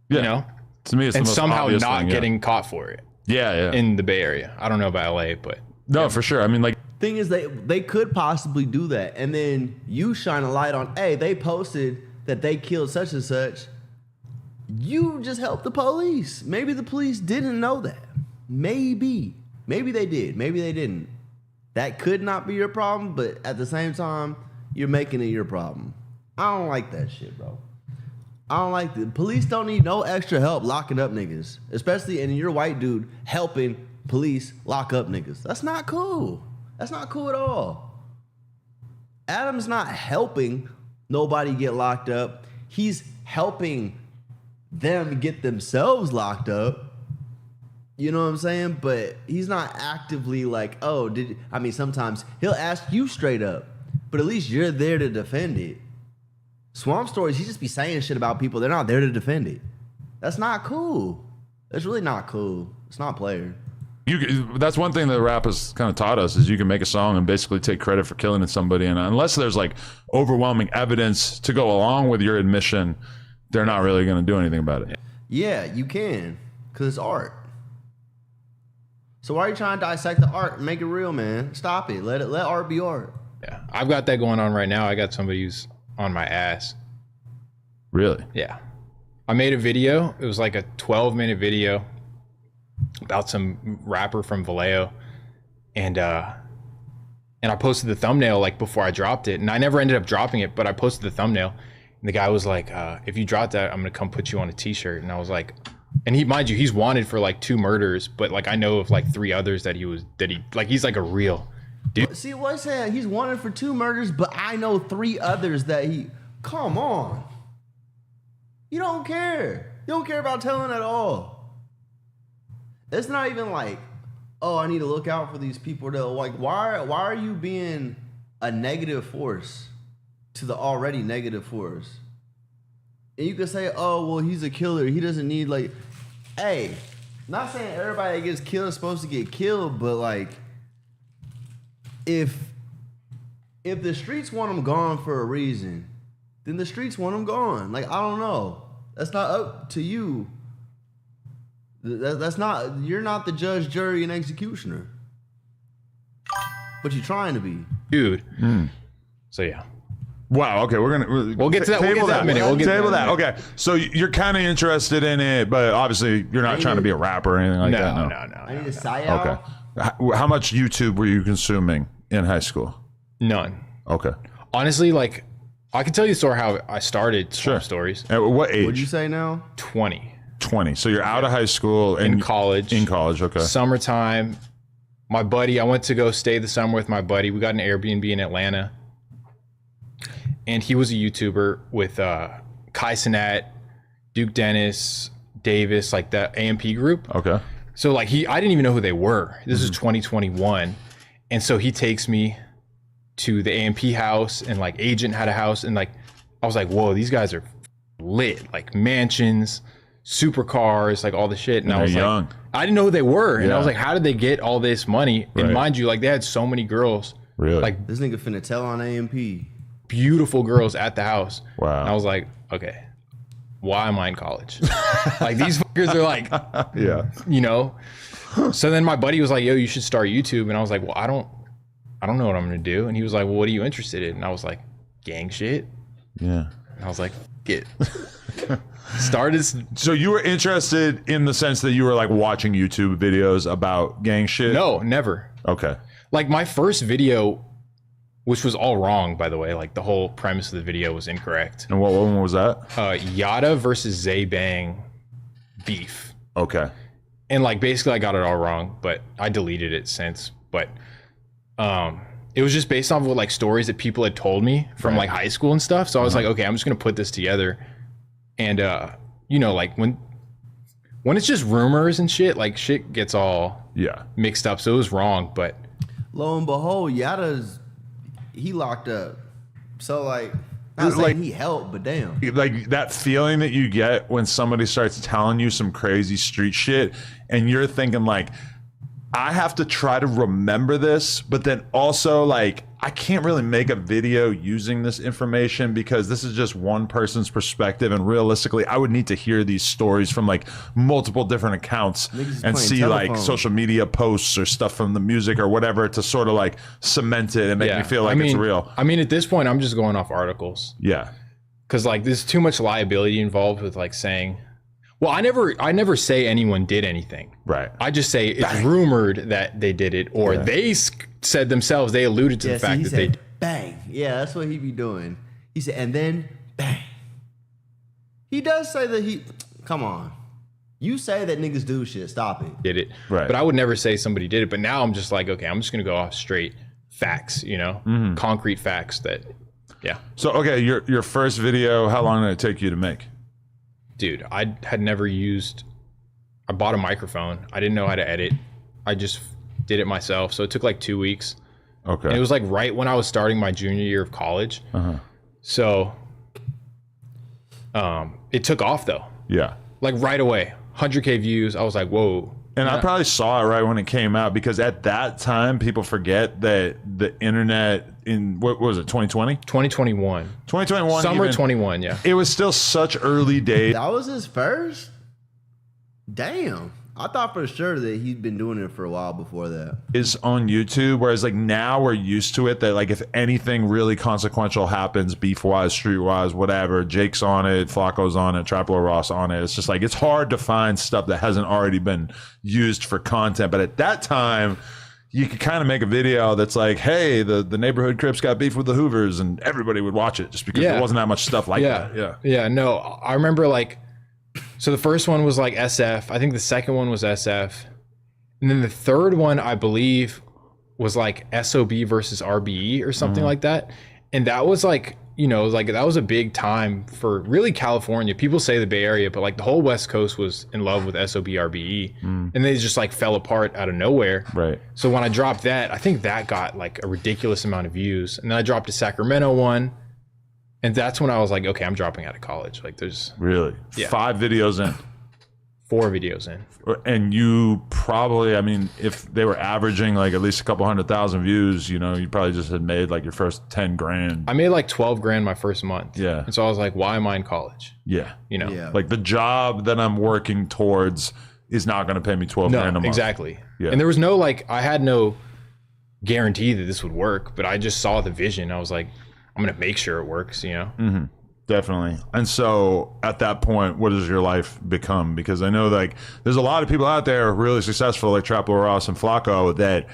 Yeah. You know? To me, it's and the most somehow obvious not thing, getting caught for it. Yeah. In the Bay Area. I don't know about LA, but no, for sure. I mean, like, thing is they could possibly do that, and then you shine a light on, hey, they posted that they killed such and such. You just helped the police. Maybe the police didn't know that. Maybe they did. Maybe they didn't. That could not be your problem, but at the same time, you're making it your problem. I don't like that shit, bro. I don't like the police don't need no extra help locking up niggas, especially and you're a white dude helping police lock up niggas. That's not cool. That's not cool at all. Adam's not helping nobody get locked up. He's helping them get themselves locked up. You know what I'm saying? But he's not actively like, oh, sometimes he'll ask you straight up, but at least you're there to defend it. Swamp Stories, he just be saying shit about people. They're not there to defend it. That's not cool. That's really not cool. It's not player. That's one thing that rap has kind of taught us is you can make a song and basically take credit for killing somebody, and unless there's like overwhelming evidence to go along with your admission, they're not really going to do anything about it. Yeah, you can, because it's art. So why are you trying to dissect the art and make it real, man? Stop it. Let art be art. Yeah, I've got that going on right now. I got somebody who's on my ass. Really? Yeah. I made a video. It was like a 12-minute video about some rapper from Vallejo. And I posted the thumbnail like before I dropped it. And I never ended up dropping it, but I posted the thumbnail. And the guy was like, if you drop that, I'm going to come put you on a t-shirt. And I was like, and mind you, he's wanted for like 2 murders, but like I know of like 3 others that he's like a real dude. See what I'm saying? He's wanted for 2 murders, but I know 3 others that come on. You don't care. You don't care about telling at all. It's not even like, oh, I need to look out for these people. That like, why are you being a negative force to the already negative force? And you could say, oh, well, he's a killer. He doesn't need like, hey, not saying everybody that gets killed is supposed to get killed, but like, if the streets want them gone for a reason, then the streets want them gone. Like, I don't know. That's not up to you. That's not, you're not the judge, jury, and executioner. But you're trying to be. Dude. So yeah. Wow. Okay, we'll get to that. We'll get to that in a minute. We'll get table to that. Okay, so you're kind of interested in it, but obviously you're not trying to be a rapper or anything like that. No. I need a sigh out. Okay. How much YouTube were you consuming in high school? None. Okay. Honestly, like I can tell you the story how I started Swamp Stories. At what age? What'd you say now? 20. 20. So you're out of high school and In college. In college. Okay. Summertime. My buddy, I went to go stay the summer with my buddy. We got an Airbnb in Atlanta. And he was a YouTuber with Kai Cenat, Duke Dennis, Davis, like that AMP group. Okay. So like I didn't even know who they were. This is 2021. And so he takes me to the AMP house, and like Agent had a house, and like I was like, whoa, these guys are lit. Like mansions, supercars, like all the shit. And I was young. like, I didn't know who they were. And I was like, how did they get all this money? Right. And mind you, like they had so many girls. Really? Like This nigga finna tell on AMP. beautiful girls at the house. Wow. And I was like, okay, why am I in college? Like these fuckers are like, Yeah. you know? So then my buddy was like, yo, you should start YouTube. And I was like, well, I don't know what I'm gonna do. And he was like, well, what are you interested in? And I was like, gang shit. Yeah. And I was like, get started. So you were interested in the sense that you were like watching YouTube videos about gang shit? No, never. Okay. Like my first video, which was all wrong, by the way, like the whole premise of the video was incorrect. And what one was that? Yada versus Zay Bang beef. Okay. And like basically I got it all wrong, but I deleted it since. But it was just based off of like stories that people had told me from like high school and stuff. So I was like, okay, I'm just gonna put this together. And you know, like when it's just rumors and shit, like shit gets all mixed up. So it was wrong, but Lo and behold, he locked up. So like, not saying he helped, but damn. Like that feeling that you get when somebody starts telling you some crazy street shit and you're thinking like, I have to try to remember this, but then also like, I can't really make a video using this information because this is just one person's perspective. And realistically, I would need to hear these stories from like multiple different accounts and see like social media posts or stuff from the music or whatever to sort of like cement it and make me feel like it's real. I mean, at this point, I'm just going off articles. Yeah. Cause like there's too much liability involved with like saying, well, I never say anyone did anything. Right. I just say it's rumored that they did it, or they said themselves, they alluded to the fact that they bang. Yeah, that's what he be doing. He said, and then bang. He does say that come on. You say that niggas do shit. Stop it. did it. Right. But I would never say somebody did it. But now I'm just like, okay, I'm just going to go off straight facts, you know, concrete facts that, yeah. So, okay, your first video, how long did it take you to make? Dude, I had never I bought a microphone. I didn't know how to edit. I just did it myself. So it took like 2 weeks. Okay. And it was like right when I was starting my junior year of college. So It took off though. Yeah. Like right away, 100K views. I was like, whoa. And I probably saw it right when it came out because at that time, people forget that the internet in, what was it, 2020? 2021. 2021. Summer 21, yeah. It was still such early days. That was his first? Damn. I thought for sure that he'd been doing it for a while before that. Is on YouTube, whereas like now we're used to it that like if anything really consequential happens, beef wise, street wise, whatever, Jake's on it, Flacco's on it, Traplo Ross on it. It's just like it's hard to find stuff that hasn't already been used for content. But at that time, you could kind of make a video that's like, hey, the neighborhood Crips got beef with the Hoovers, and everybody would watch it just because there wasn't that much stuff like that. Yeah. No, I remember like. So the first one was like SF. I think the second one was SF. And then the third one, I believe, was like SOB versus RBE or something like that. And that was like, you know, like that was a big time for really California. People say the Bay Area, but like the whole West Coast was in love with SOB RBE. And they just like fell apart out of nowhere. Right. So when I dropped that, I think that got like a ridiculous amount of views. And then I dropped a Sacramento one. And that's when I was like, okay, I'm dropping out of college. Like there's Really? Yeah. 5 videos in. 4 videos in. And you probably, I mean, if they were averaging like at least a couple 100,000 views, you know, you probably just had made like your first 10 grand. I made like 12 grand my first month. Yeah. And so I was like, why am I in college? Yeah. You know? Yeah. Like the job that I'm working towards is not going to pay me 12 grand a month. Exactly. Yeah. And there was no like, I had no guarantee that this would work, but I just saw the vision. I was like, I'm going to make sure it works, you know? Definitely. And so at that point, what does your life become? Because I know like there's a lot of people out there really successful like Traplo Ross and Flacco that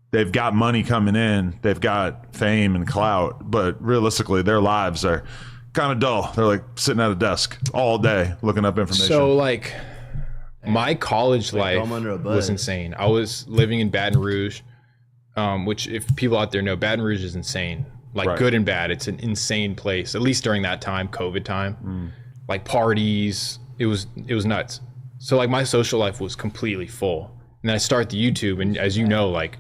they've got money coming in, they've got fame and clout, but realistically their lives are kind of dull. They're like sitting at a desk all day looking up information. So like my college life throw 'em under a bus. was insane. I was living in Baton Rouge, which if people out there know, Baton Rouge is insane. Like Right. good and bad. It's an insane place, at least during that time, COVID time. Like parties, it was nuts. So like my social life was completely full. And then I start the YouTube, and as you know, like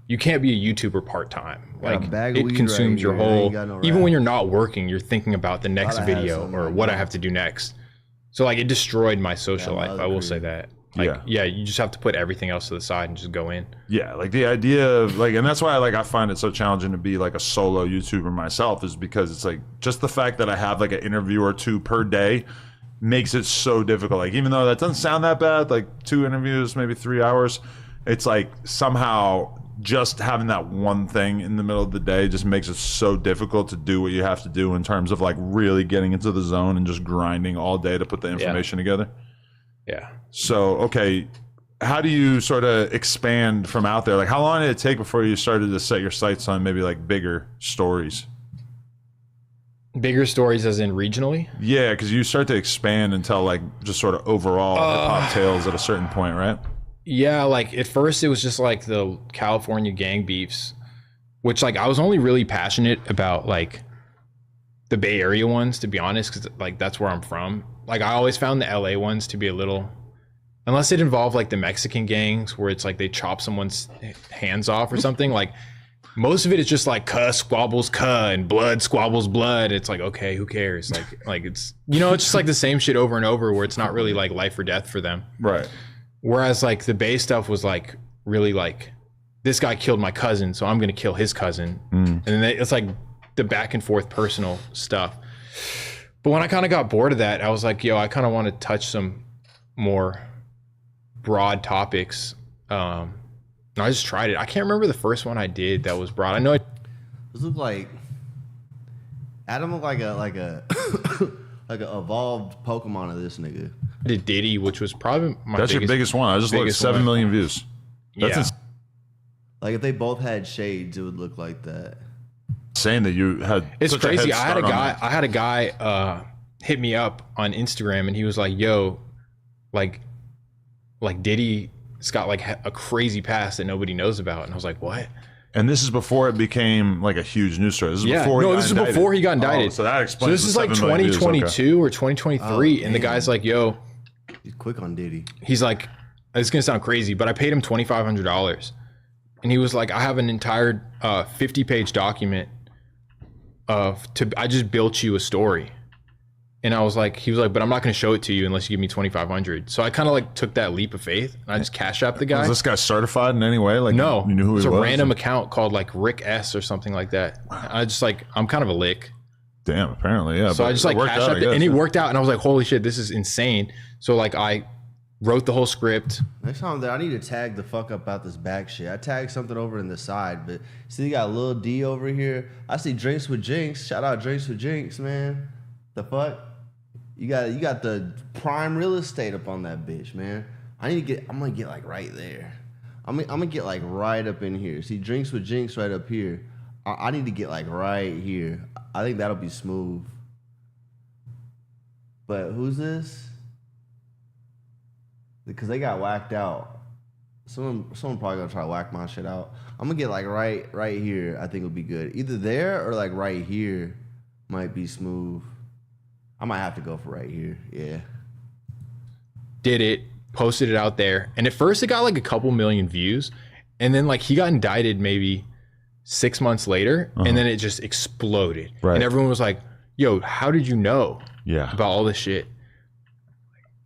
you can't be a YouTuber part-time. Got a Like bag of it weed consumes right your here. I whole, ain't got no even rap. when you're not working, you're thinking about the next Thought I had video something or like what I that. have to do next. So like it destroyed my social Yeah, life. mother I will creep. say that. Like, yeah, you just have to put everything else to the side and just go in. Yeah, like the idea of like, and that's why like I find it so challenging to be like a solo YouTuber myself, is because it's like just the fact that I have like an interview or 2 per day makes it so difficult. Like even though that doesn't sound that bad, like 2 interviews, maybe 3 hours, it's like somehow just having that one thing in the middle of the day just makes it so difficult to do what you have to do in terms of like really getting into the zone and just grinding all day to put the information together. Yeah. So, okay, how do you sort of expand from out there? Like, how long did it take before you started to set your sights on maybe like bigger stories? Bigger stories as in regionally? Yeah, because you start to expand and tell like just sort of overall hip-hop tales at a certain point, right? Yeah, like at first it was just like the California gang beefs, which like I was only really passionate about like the Bay Area ones, to be honest, because like that's where I'm from. Like I always found the LA ones to be a little, unless it involved like the Mexican gangs where it's like they chop someone's hands off or something, like most of it is just like cuss squabbles cuh and blood squabbles blood. It's like, okay, who cares? Like it's, you know, it's just like the same shit over and over where it's not really like life or death for them. Right. Whereas like the Bay stuff was like really like, this guy killed my cousin, so I'm gonna kill his cousin. And then it's like the back and forth personal stuff. But when I kind of got bored of that, I was like, yo, I kind of want to touch some more broad topics. And I just tried it. I can't remember the first one I did that was broad. I know This look like Adam looked like a like a evolved Pokemon of this nigga. I did Diddy, which was probably my That's your biggest one. I just looked at biggest 7 one. million views. That's Yeah. Like if they both had shades, it would look like that. insane that you had. It's such a crazy. head I had a start on guy. that. I had a guy hit me up on Instagram, and he was like, "Yo, like Diddy's got like a crazy past that nobody knows about." And I was like, "What?" And this is before it became like a huge news story. This is before he no, got this is indicted. before he got indicted. Oh, so that So explains. this the is like 7 million views. 2022 or 2023, and the damn. guy's like, "Yo," He's quick on Diddy. he's like, "It's gonna sound crazy, but I paid him $2,500," and he was like, "I have an entire 50-page document I just built you a story." And I was like, he was like, but I'm not going to show it to you unless you give me 2,500. So I kind of like took that leap of faith and I just cash apped the guy. Was this guy certified in any way? Like, no, you knew who he was? It's a random account called like Rick S or something like that. I just like, I'm kind of a lick. Damn, apparently, yeah. So I just like cash apped it and it worked out. And I was like, holy shit, this is insane. So like I wrote the whole script. Next time there, I need to tag the fuck up about this back shit. I tagged something over in the side, but see, you got Lil D over here. I see Drinks with Jinx. Shout out Drinks with Jinx, man. The fuck? You got the prime real estate up on that bitch, man. I'm gonna get like right there. I'm gonna get like right up in here. See, Drinks with Jinx right up here. I need to get like right here. I think that'll be smooth. But who's this? Because they got whacked out. Someone probably gonna try to whack my shit out. I'm gonna get like right here. I think it'll be good. Either there or like right here might be smooth. I might have to go for right here. Yeah. Did it, posted it out there. And at first it got like a couple million views. And then like he got indicted maybe 6 months later. And then it just exploded. Right. And everyone was like, yo, how did you know Yeah. about all this shit?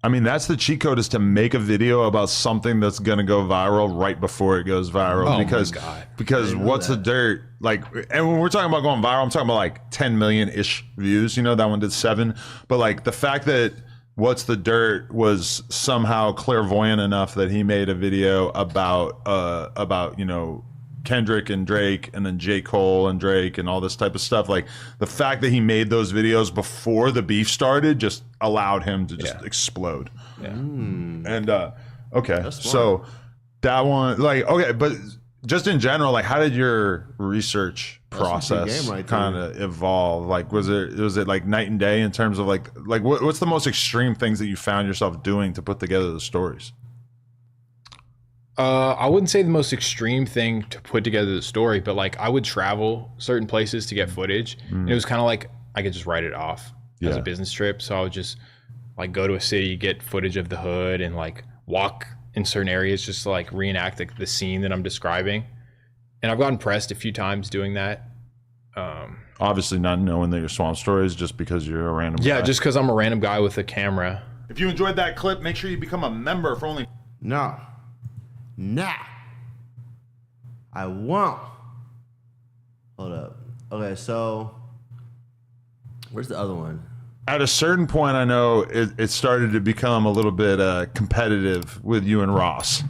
I mean, that's the cheat code, is to make a video about something that's gonna go viral right before it goes viral. Oh my because God. because what's the dirt like? And when we're talking about going viral, I'm talking about like 10 million ish views. You know, that one did 7. But like the fact that What's the Dirt was somehow clairvoyant enough that he made a video about you know, Kendrick and Drake, and then J. Cole and Drake and all this type of stuff. Like the fact that he made those videos before the beef started just allowed him to just explode. Yeah. And okay, so that one, like, okay, but just in general, like, how did your research process right kind of evolve? Like, was it like night and day in terms of like what's the most extreme things that you found yourself doing to put together the stories? I wouldn't say the most extreme thing to put together the story, but like I would travel certain places to get footage. And it was kind of like I could just write it off as a business trip. So I would just like go to a city, get footage of the hood, and like walk in certain areas just to like reenact like the scene that I'm describing. And I've gotten pressed a few times doing that. Obviously not knowing that your swamp story is just because you're a random guy. Just because I'm a random guy with a camera. If you enjoyed that clip, make sure you become a member for only... No. Nah. I won't. Hold up. Okay, so where's the other one? At a certain point, I know it started to become a little bit competitive with you and Ross.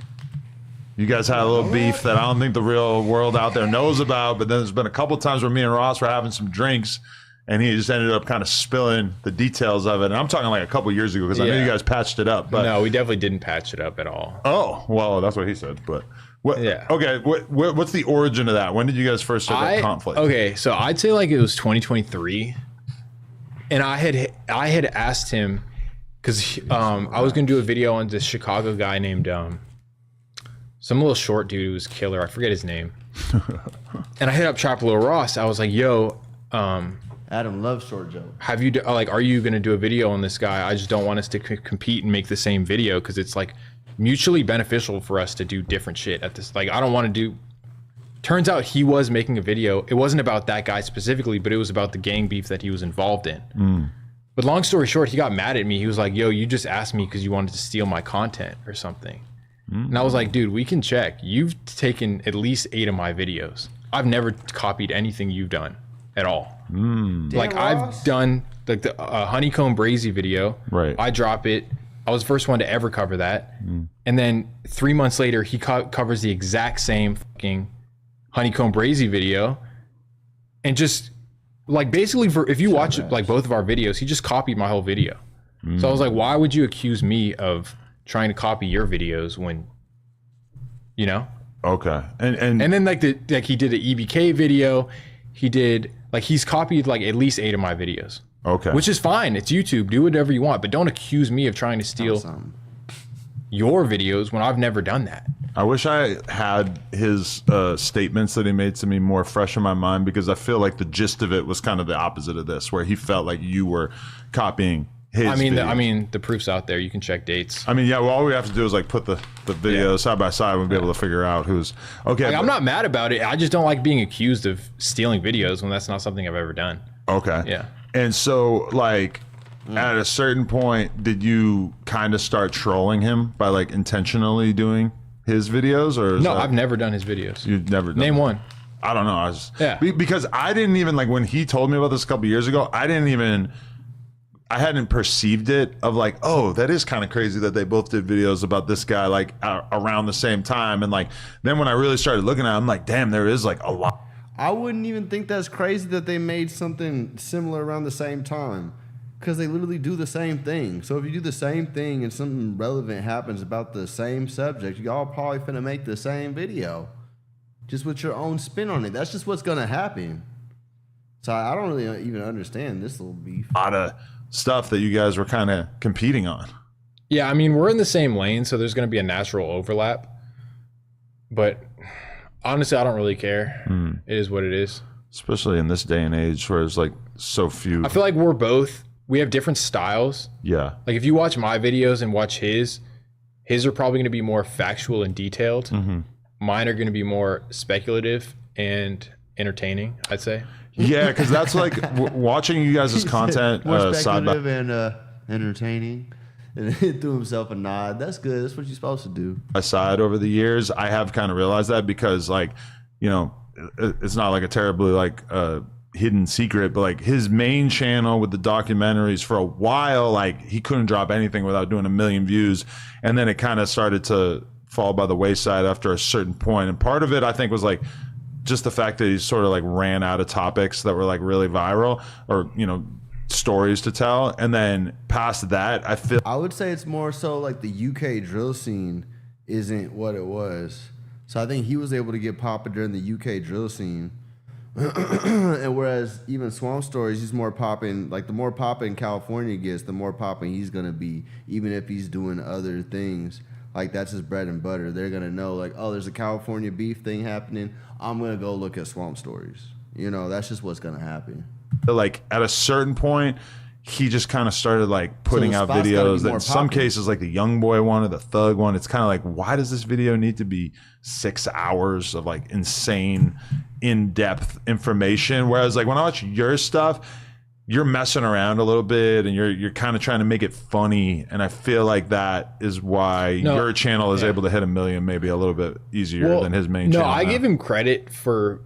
You guys had a little beef that I don't think the real world out there knows about, but then there's been a couple of times where me and Ross were having some drinks, and he just ended up kind of spilling the details of it. And I'm talking like a couple years ago, because I know you guys patched it up. But no, we definitely didn't patch it up at all. Oh, well, that's what he said. But what? Yeah. Okay. What's the origin of that? When did you guys first start that conflict? Okay, so I'd say like it was 2023, and I had asked him because I was gonna do a video on this Chicago guy named some little short dude who was killer. I forget his name. And I hit up Chapel Ross. I was like, yo, Adam loves short jokes. have you are you gonna do a video on this guy? I just don't want us to compete and make the same video, because it's like mutually beneficial for us to do different shit at this. Like I don't want to do. Turns out he was making a video. It wasn't about that guy specifically, but it was about the gang beef that he was involved in. But long story short, he got mad at me. He was like, yo, you just asked me because you wanted to steal my content or something. And I was like, dude, we can check. You've taken at least 8 of my videos. I've never copied anything you've done at all. Like I've done like the honeycomb brazy video. Right. I drop it. I was the first one to ever cover that. And then 3 months later, he covers the exact same fucking honeycomb brazy video. And just like basically if you watch like both of our videos, he just copied my whole video. So I was like, why would you accuse me of trying to copy your videos when, you know? Okay. And then like he did an EBK video. He did like he's copied like at least 8 of my videos. Okay. Which is fine. It's YouTube. Do whatever you want, but don't accuse me of trying to steal your videos when I've never done that. I wish I had his statements that he made to me more fresh in my mind, because I feel like the gist of it was kind of the opposite of this, where he felt like you were copying his videos. The proof's out there. You can check dates. I mean, yeah, well, all we have to do is like put the videos side by side and we'll be able to figure out who's okay. Like, I'm not mad about it. I just don't like being accused of stealing videos when that's not something I've ever done. Okay. Yeah. And so like At a certain point, did you kind of start trolling him by like intentionally doing his videos, or No, I've never done his videos. You've never done Name it? one. I don't know. I was Yeah. because I didn't even like when he told me about this a couple years ago. I hadn't perceived it of like, oh, that is kind of crazy that they both did videos about this guy like around the same time. And like then when I really started looking at it, I'm like, damn, there is like a lot. I wouldn't even think that's crazy that they made something similar around the same time, because they literally do the same thing. So if you do the same thing and something relevant happens about the same subject, y'all probably finna make the same video, just with your own spin on it. That's just what's gonna happen. So I don't really even understand this little beef. A lot of stuff that you guys were kind of competing on. Yeah, I mean, we're in the same lane, so there's going to be a natural overlap. But honestly, I don't really care. It is what it is. Especially in this day and age where there's like so few. I feel like we have different styles. Yeah. Like if you watch my videos and watch his are probably going to be more factual and detailed. Mine are going to be more speculative and entertaining, I'd say. Yeah, because that's like watching you guys' content More side by speculative and entertaining. And he threw himself a nod. That's good. That's what you're supposed to do. side over the years. I have kind of realized that because like, you know, it's not like a terribly like hidden secret, but like his main channel with the documentaries for a while, like he couldn't drop anything without doing 1 million views. And then it kind of started to fall by the wayside after a certain point. And part of it, I think, was like just the fact that he sort of like ran out of topics that were like really viral or, you know, stories to tell. And then past that, I would say it's more so like the UK drill scene isn't what it was. So I think he was able to get popping during the UK drill scene. And whereas even Swamp Stories, he's more popping, like the more popping California gets, the more popping he's going to be, even if he's doing other things. Like that's his bread and butter. They're going to know like, oh, there's a California beef thing happening. I'm going to go look at Swamp Stories. You know, that's just what's going to happen. like at a certain point, he just kind of started like putting out videos that in some cases, like the Young Boy one or the Thug one, it's kind of like, why does this video need to be 6 hours of like insane, in-depth information? Whereas like when I watch your stuff, you're messing around a little bit and you're kind of trying to make it funny. And I feel like that is why your channel is able to hit 1 million maybe a little bit easier than his main channel. No, I give him credit for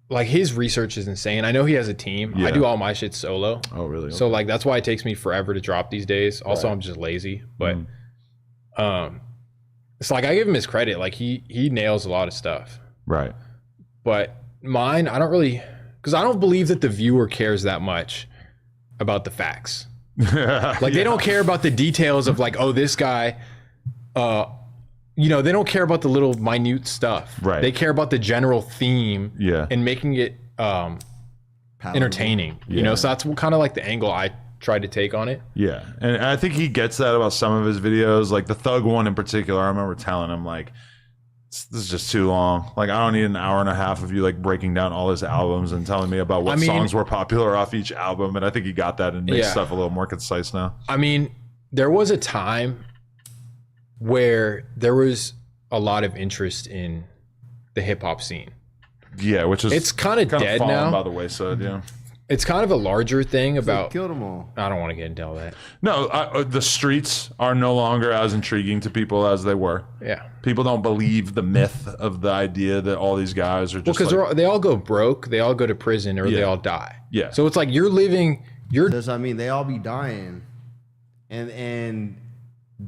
like his research is insane. I know he has a team. Yeah. I do all my shit solo. Oh, really? Okay. So like that's why it takes me forever to drop these days. Also, I'm just lazy. But it's like I give him his credit. Like he nails a lot of stuff. Right. But mine, I don't really, because I don't believe that the viewer cares that much about the facts. Like they don't care about the details of like, oh, this guy, you know, they don't care about the little minute stuff. Right. They care about the general theme and making it entertaining. You know, so that's kind of like the angle I tried to take on it. Yeah. And I think he gets that about some of his videos. Like the Thug one in particular, I remember telling him like, this is just too long. Like I don't need an hour and a half of you like breaking down all his albums and telling me about what songs were popular off each album. And I think he got that and makes stuff a little more concise now. I mean, there was a time where there was a lot of interest in the hip hop scene. Yeah, which is it's kind of dead now. By the wayside, yeah. It's kind of a larger thing about. Killed them all. I don't want to get into all that. No, the streets are no longer as intriguing to people as they were. Yeah, people don't believe the myth of the idea that all these guys are just because they all go broke, they all go to prison, or they all die. Yeah. So it's like you're living. I mean, they all be dying, and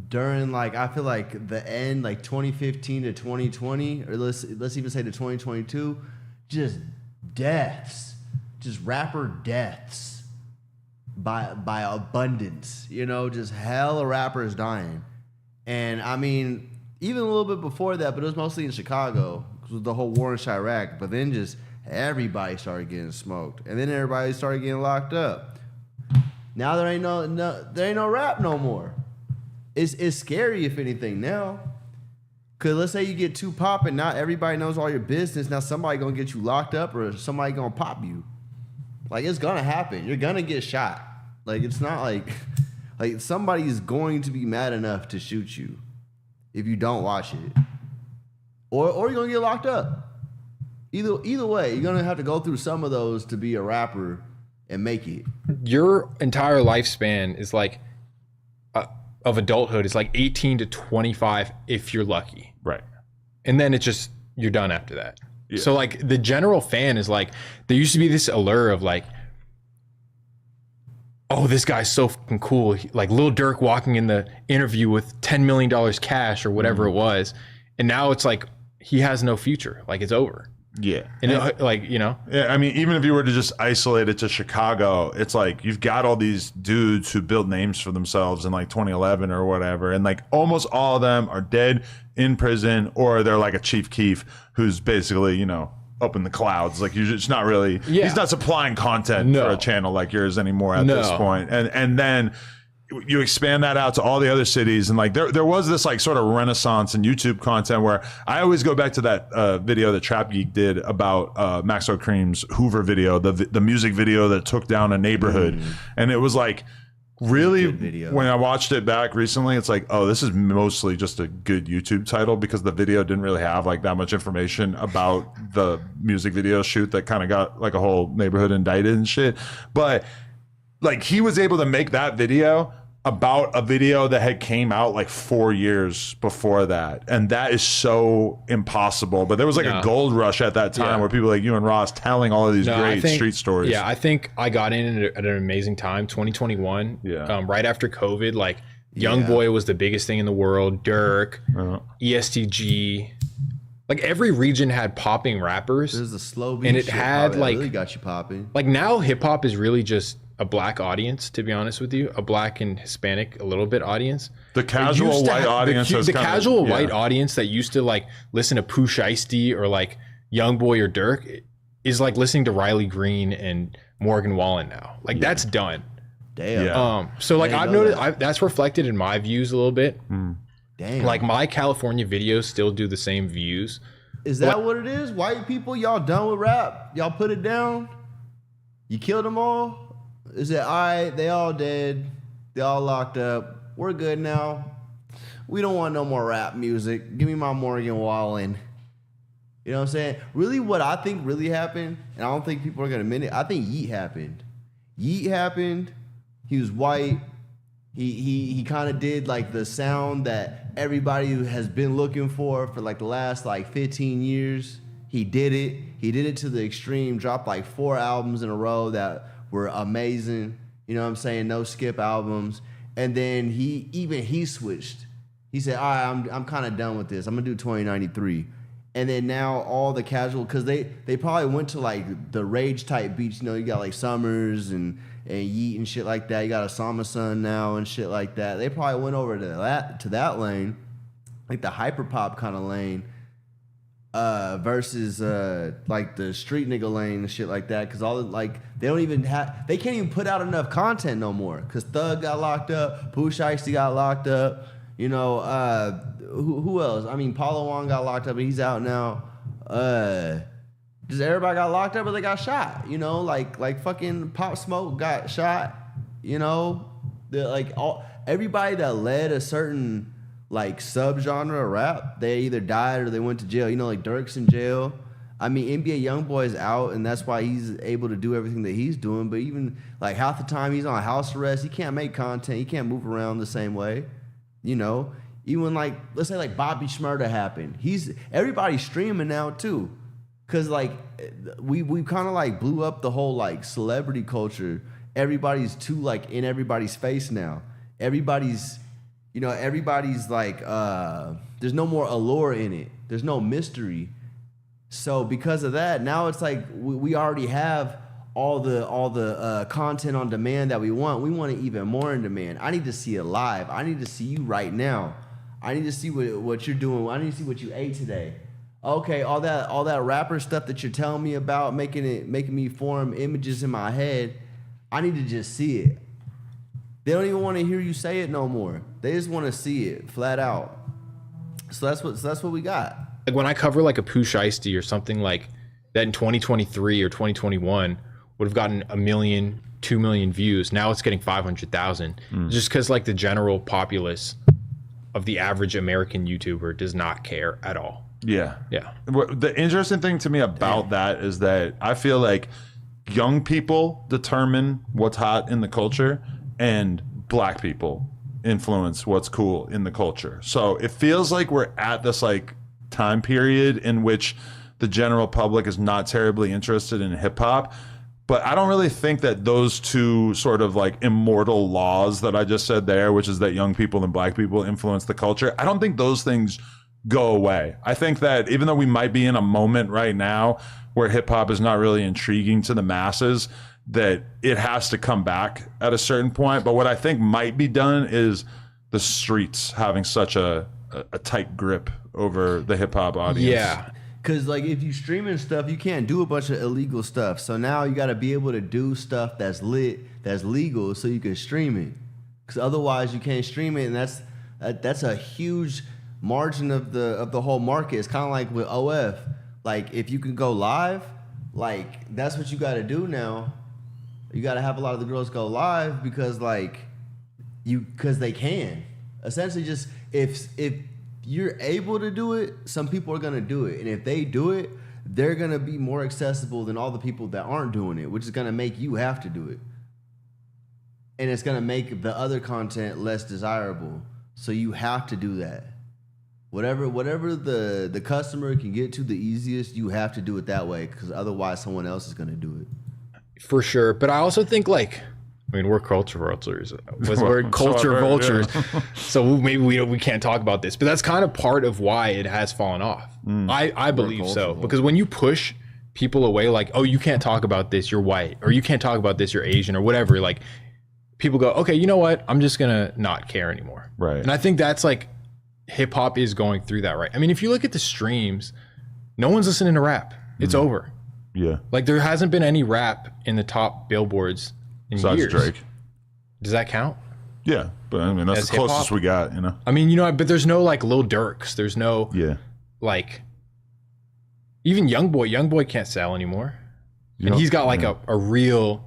during like I feel like the end, like 2015 to 2020, or let's even say to 2022, just deaths. Just rapper deaths by abundance, you know, just hella rappers dying. And I mean, even a little bit before that, but it was mostly in Chicago because of the whole war in Chirac. But then just everybody started getting smoked, and then everybody started getting locked up. Now there ain't no rap no more. It's scary if anything now. Cause let's say you get too popping, now everybody knows all your business. Now somebody gonna get you locked up or somebody gonna pop you. Like it's gonna happen. You're gonna get shot. Like it's not like somebody's going to be mad enough to shoot you if you don't watch it, or you're gonna get locked up. Either way, you're gonna have to go through some of those to be a rapper and make it. Your entire lifespan is like of adulthood is like 18 to 25 if you're lucky. Right. And then it's just, you're done after that. Yeah. So like the general fan is like, there used to be this allure of like, oh, this guy's so fucking cool. Like Lil Durk walking in the interview with $10 million cash or whatever it was. And now it's like, he has no future. Like it's over. Yeah. And like, you know, Yeah, I mean, even if you were to just isolate it to Chicago, it's like you've got all these dudes who built names for themselves in like 2011 or whatever, and like almost all of them are dead, in prison, or they're like a Chief Keef who's basically, you know, up in the clouds. Like you're just not really, he's not supplying content for a channel like yours anymore at this point. And then you expand that out to all the other cities, and like there was this like sort of renaissance in YouTube content where I always go back to that video that Trap Geek did about Maxo Cream's Hoover video, the music video that took down a neighborhood. And it was like really, when I watched it back recently, it's like, oh, this is mostly just a good YouTube title, because the video didn't really have like that much information about the music video shoot that kind of got like a whole neighborhood indicted and shit. But like he was able to make that video about a video that had came out like 4 years before that, and that is so impossible. But there was like a gold rush at that time where people like you and Ross telling all of these great street stories. Yeah, I think I got in at an amazing time, 2021. Right after COVID, like Young Boy was the biggest thing in the world. Dirk, ESTG. Like every region had popping rappers. There's a slow beat, and it had like really got you popping. Like now, hip hop is really just a black audience, to be honest with you, a black and Hispanic, a little bit audience. The casual white audience, the casual white audience that used to like listen to Pooh Shiesty or like Young Boy or Dirk is like listening to Riley Green and Morgan Wallen now. Like that's done. Damn. So like I've noticed that's reflected in my views a little bit. Damn. Like my California videos still do the same views. Is that what it is? White people, y'all done with rap? Y'all put it down? You killed them all? Is it all right? They all dead. They all locked up. We're good now. We don't want no more rap music. Give me my Morgan Wallen. You know what I'm saying? Really, what I think really happened, and I don't think people are gonna admit it, I think Yeet happened. Yeet happened. He was white. He kind of did like the sound that everybody has been looking for like the last like 15 years. He did it. He did it to the extreme. Dropped like 4 albums in a row that were amazing. You know what I'm saying? No skip albums. And then he switched. He said, all right, I'm kind of done with this. I'm gonna do 2093. And then now all the casual, because they probably went to like the rage type beats. You know, you got like Summers and Yeet and shit like that. You got Osama Sun now and shit like that. They probably went over to that lane, like the hyper pop kind of lane, versus like the street nigga lane and shit like that. Because all like they can't even put out enough content no more. Because Thug got locked up, Pooh Shiesty got locked up. You know, who else? I mean, Paulo Wong got locked up, but he's out now. Just everybody got locked up or they got shot. You know, like fucking Pop Smoke got shot. You know, everybody that led a certain like subgenre of rap, they either died or they went to jail. You know, like Dirk's in jail. I mean, NBA YoungBoy is out, and that's why he's able to do everything that he's doing. But even like half the time he's on house arrest, he can't make content. He can't move around the same way. You know, even like let's say like Bobby Shmurda happened. Everybody's streaming now too, cause like we kind of like blew up the whole like celebrity culture. Everybody's too like in everybody's face now. Everybody's like there's no more allure in it. There's no mystery. So because of that, now it's like we already have all the content on demand that we want. We want it even more in demand. I need to see it live. I need to see you right now. I need to see what you're doing. I need to see what you ate today. Okay, all that rapper stuff that you're telling me about, making me form images in my head. I need to just see it. They don't even want to hear you say it no more. They just want to see it flat out. So that's what we got. Like when I cover like a Pooh Shiesty or something like that in 2023 or 2021 would have gotten 1 million, 2 million views. Now it's getting 500,000. Just because like the general populace of the average American YouTuber does not care at all. Yeah. Yeah. The interesting thing to me about that is that I feel like young people determine what's hot in the culture, and black people influence what's cool in the culture. So it feels like we're at this like time period in which the general public is not terribly interested in hip hop. But I don't really think that those two sort of like immortal laws that I just said there, which is that young people and black people influence the culture, I don't think those things go away. I think that even though we might be in a moment right now where hip hop is not really intriguing to the masses, that it has to come back at a certain point. But what I think might be done is the streets having such a tight grip over the hip hop audience. Yeah. Cause like if you streaming stuff, you can't do a bunch of illegal stuff. So now you got to be able to do stuff that's lit, that's legal, so you can stream it. Cause otherwise you can't stream it, and that's a huge margin of the whole market. It's kind of like with OF. Like if you can go live, like that's what you got to do now. You got to have a lot of the girls go live because they can. Essentially, just if you're able to do it, some people are gonna do it, and if they do it, they're gonna be more accessible than all the people that aren't doing it, which is gonna make you have to do it, and it's gonna make the other content less desirable. So you have to do that. Whatever the customer can get to the easiest, you have to do it that way, because otherwise someone else is gonna do it. For sure. But I also think like, I mean, we're culture vultures. We're culture vultures. Yeah. So maybe we can't talk about this, but that's kind of part of why it has fallen off. I believe so. Because when you push people away, like, oh, you can't talk about this, you're white, or you can't talk about this, you're Asian, or whatever, like people go, okay, you know what? I'm just gonna not care anymore. Right. And I think that's like hip hop is going through that, right? I mean, if you look at the streams, no one's listening to rap. It's over. Yeah. Like there hasn't been any rap in the top billboards in Besides years. Drake. Does that count? Yeah, but I mean that's As the closest hip-hop? we got, you know. I mean, you know, but there's no like Lil Durks. There's no like even Young Boy can't sell anymore. And he's got like a real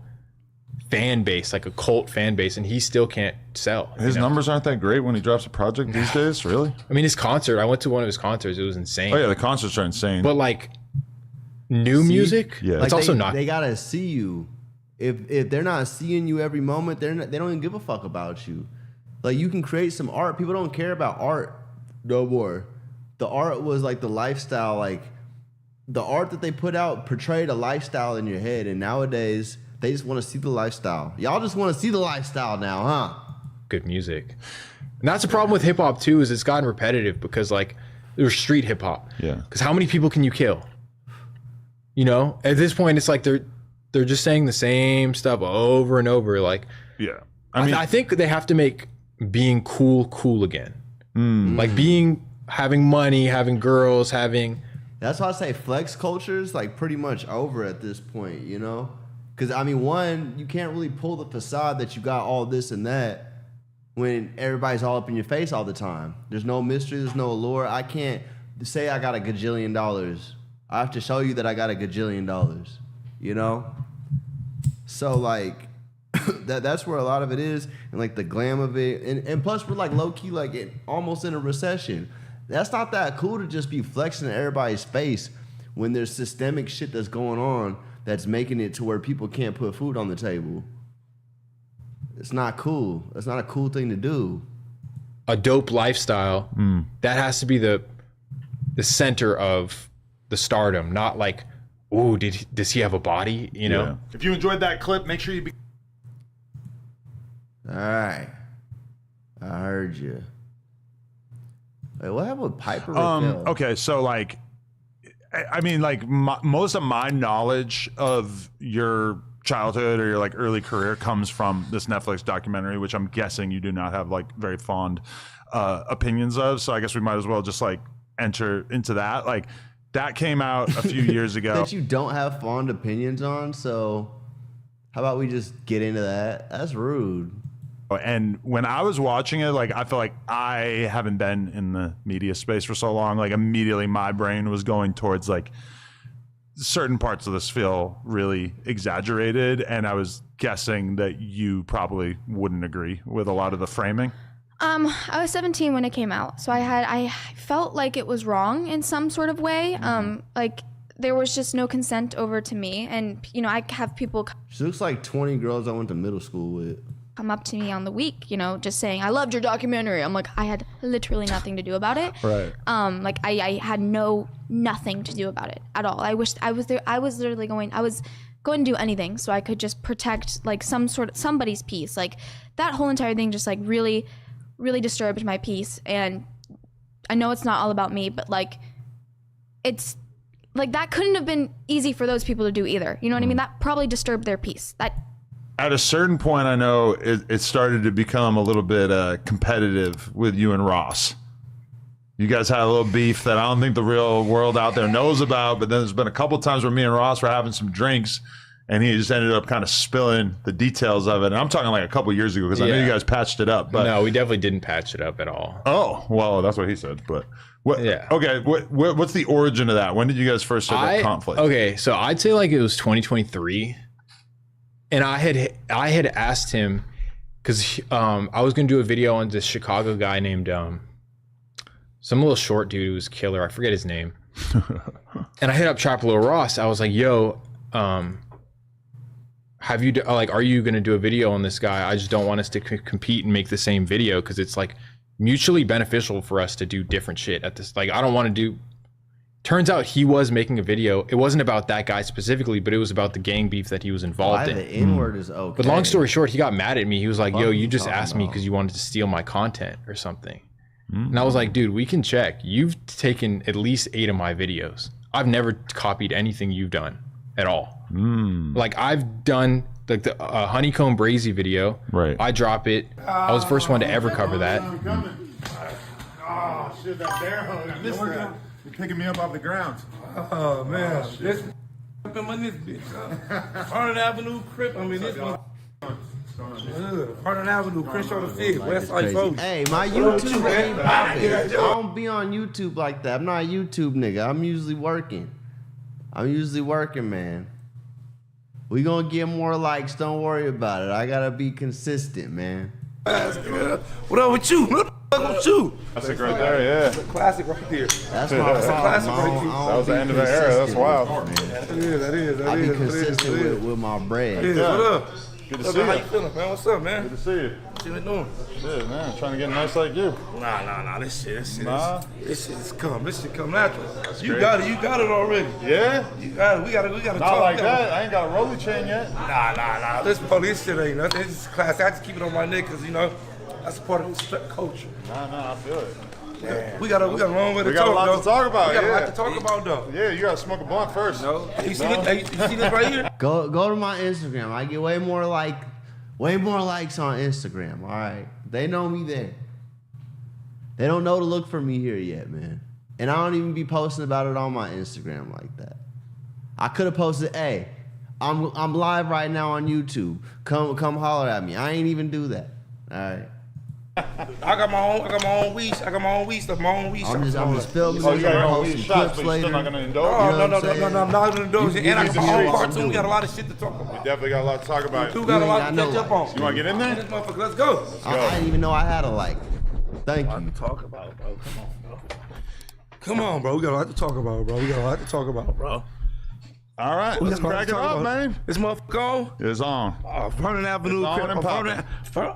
fan base, like a cult fan base, and he still can't sell. His numbers aren't that great when he drops a project these days, really? I mean, his concert, I went to one of his concerts, it was insane. Oh yeah, the concerts are insane. But like new music, yeah. it's also not. They gotta see you. If they're not seeing you every moment, they don't even give a fuck about you. Like you can create some art. People don't care about art no more. The art was like the lifestyle. Like the art that they put out portrayed a lifestyle in your head. And nowadays they just want to see the lifestyle. Y'all just want to see the lifestyle now, huh? Good music. And that's the problem with hip hop too, is it's gotten repetitive because like there's street hip hop. Yeah. Because how many people can you kill? You know, at this point, it's like they're just saying the same stuff over and over. Like, yeah, I think they have to make being cool again. Like having money, having girls, having. That's why I say flex culture is like pretty much over at this point, you know? Because I mean, one, you can't really pull the facade that you got all this and that when everybody's all up in your face all the time. There's no mystery, there's no allure. I can't say I got $1 gajillion. I have to show you that I got $1 gajillion, you know? So like that's where a lot of it is, and like the glam of it, and plus we're like low key like almost in a recession. That's not that cool to just be flexing in everybody's face when there's systemic shit that's going on that's making it to where people can't put food on the table. It's not cool. It's not a cool thing to do. A dope lifestyle, that has to be the center of the stardom, not like, oh, does he have a body? You know? Yeah. If you enjoyed that clip, make sure you All right. I heard you. Wait, what happened with Piper Raquel? Okay, so like, I mean, like most of my knowledge of your childhood or your like early career comes from this Netflix documentary, which I'm guessing you do not have like very fond opinions of. So I guess we might as well just like enter into that. Like that came out a few years ago. That you don't have fond opinions on, so how about we just get into that? That's rude. And when I was watching it, like I feel like I haven't been in the media space for so long. Like immediately my brain was going towards like certain parts of this feel really exaggerated, and I was guessing that you probably wouldn't agree with a lot of the framing. I was 17 when it came out, so I felt like it was wrong in some sort of way. Like there was just no consent over to me. And, you know, I have people She looks like 20 girls I went to middle school with. come up to me on the week, you know, just saying, I loved your documentary. I'm like, I had literally nothing to do about it. Right. Like I had nothing to do about it at all. I wish I was there. I was going to do anything so I could just protect like somebody's peace. Like that whole entire thing just like really, really disturbed my peace. And I know it's not all about me, but like it's like that couldn't have been easy for those people to do either. You know what I mean? That probably disturbed their peace. At a certain point, I know it started to become a little bit competitive with you and Ross. You guys had a little beef that I don't think the real world out there knows about, but then there's been a couple of times where me and Ross were having some drinks, and he just ended up kind of spilling the details of it. And I'm talking like a couple of years ago, because I know you guys patched it up. But no, we definitely didn't patch it up at all. Oh, well, that's what he said. But what? Yeah. Okay, what's the origin of that? When did you guys first start that conflict? Okay, so I'd say like it was 2023. And I had asked him, because I was gonna do a video on this Chicago guy named some little short dude who was killer. I forget his name. And I hit up Chapelo Ross. I was like, "Yo, have you are you gonna do a video on this guy? I just don't want us to compete and make the same video because it's like mutually beneficial for us to do different shit at this. Like, I don't want to do." Turns out he was making a video. It wasn't about that guy specifically, but it was about the gang beef that he was involved in. The N-word is okay. But long story short, he got mad at me. He was like, yo, you just asked me because you wanted to steal my content or something. And I was like, dude, we can check. You've taken at least 8 of my videos. I've never copied anything you've done at all. Like, I've done like the Honeycomb Brazy video. Right. I drop it. I was the first one to ever cover that. Oh, shit, that bear hug. I missed that. You're picking me up off the ground. Oh, man. This on this bitch. Harlan Avenue, Crip. I mean, this one. Harlan Avenue, Crenshaw the 5th, Westside Road. Hey, my YouTube ain't popping. I don't be on YouTube like that. I'm not a YouTube nigga. I'm usually working, man. We gonna get more likes. Don't worry about it. I gotta be consistent, man. What up with you? What up with you? Classic right there, yeah. That's a classic right there. That's my problem. Classic right there. That was the end of the era. That's wild. That is. I be consistent with my bread. What up? Good to see you. How you feeling, man? What's up, man? Good to see you. What you been doing? Shit, man. Trying to get nice like you. Nah. This shit is come. This shit come natural. You great. got it. You got it already. Yeah? You got it. We gotta Not talk. like that. I ain't got a rollie chain yet. Nah. This police shit ain't nothing. It's just classic. I just keep it on my neck because, you know, that's part of the strip culture. Nah, I feel it. Yeah. We got a long way to talk. We got a lot to talk about. We got a lot to talk about, though. Yeah, you gotta smoke a blunt first. No. You see this right here? Go to my Instagram. I get way more likes on Instagram. All right, they know me there. They don't know to look for me here yet, man. And I don't even be posting about it on my Instagram like that. I could have posted, hey, I'm live right now on YouTube. Come holler at me. I ain't even do that. All right. I got my own weed. I got my own weed stuff. My own weed stuff. I'm just filming. Oh, you got your own post weed some shots, clips but you're still later. not gonna indulge? No, I'm not gonna indulge. And I got my own cartoon. We got a lot of shit to talk We about. definitely got a lot to talk about. We got a lot to You ain't catch got up on. You wanna get in there? This motherfucker, let's go. I didn't even know I had a like. Thank you. Talk about, bro. Come on, bro. We got a lot to talk about, bro. All right, let's crack it up, man. This motherfucker on? It's on. Vernon Avenue. It's on and popping.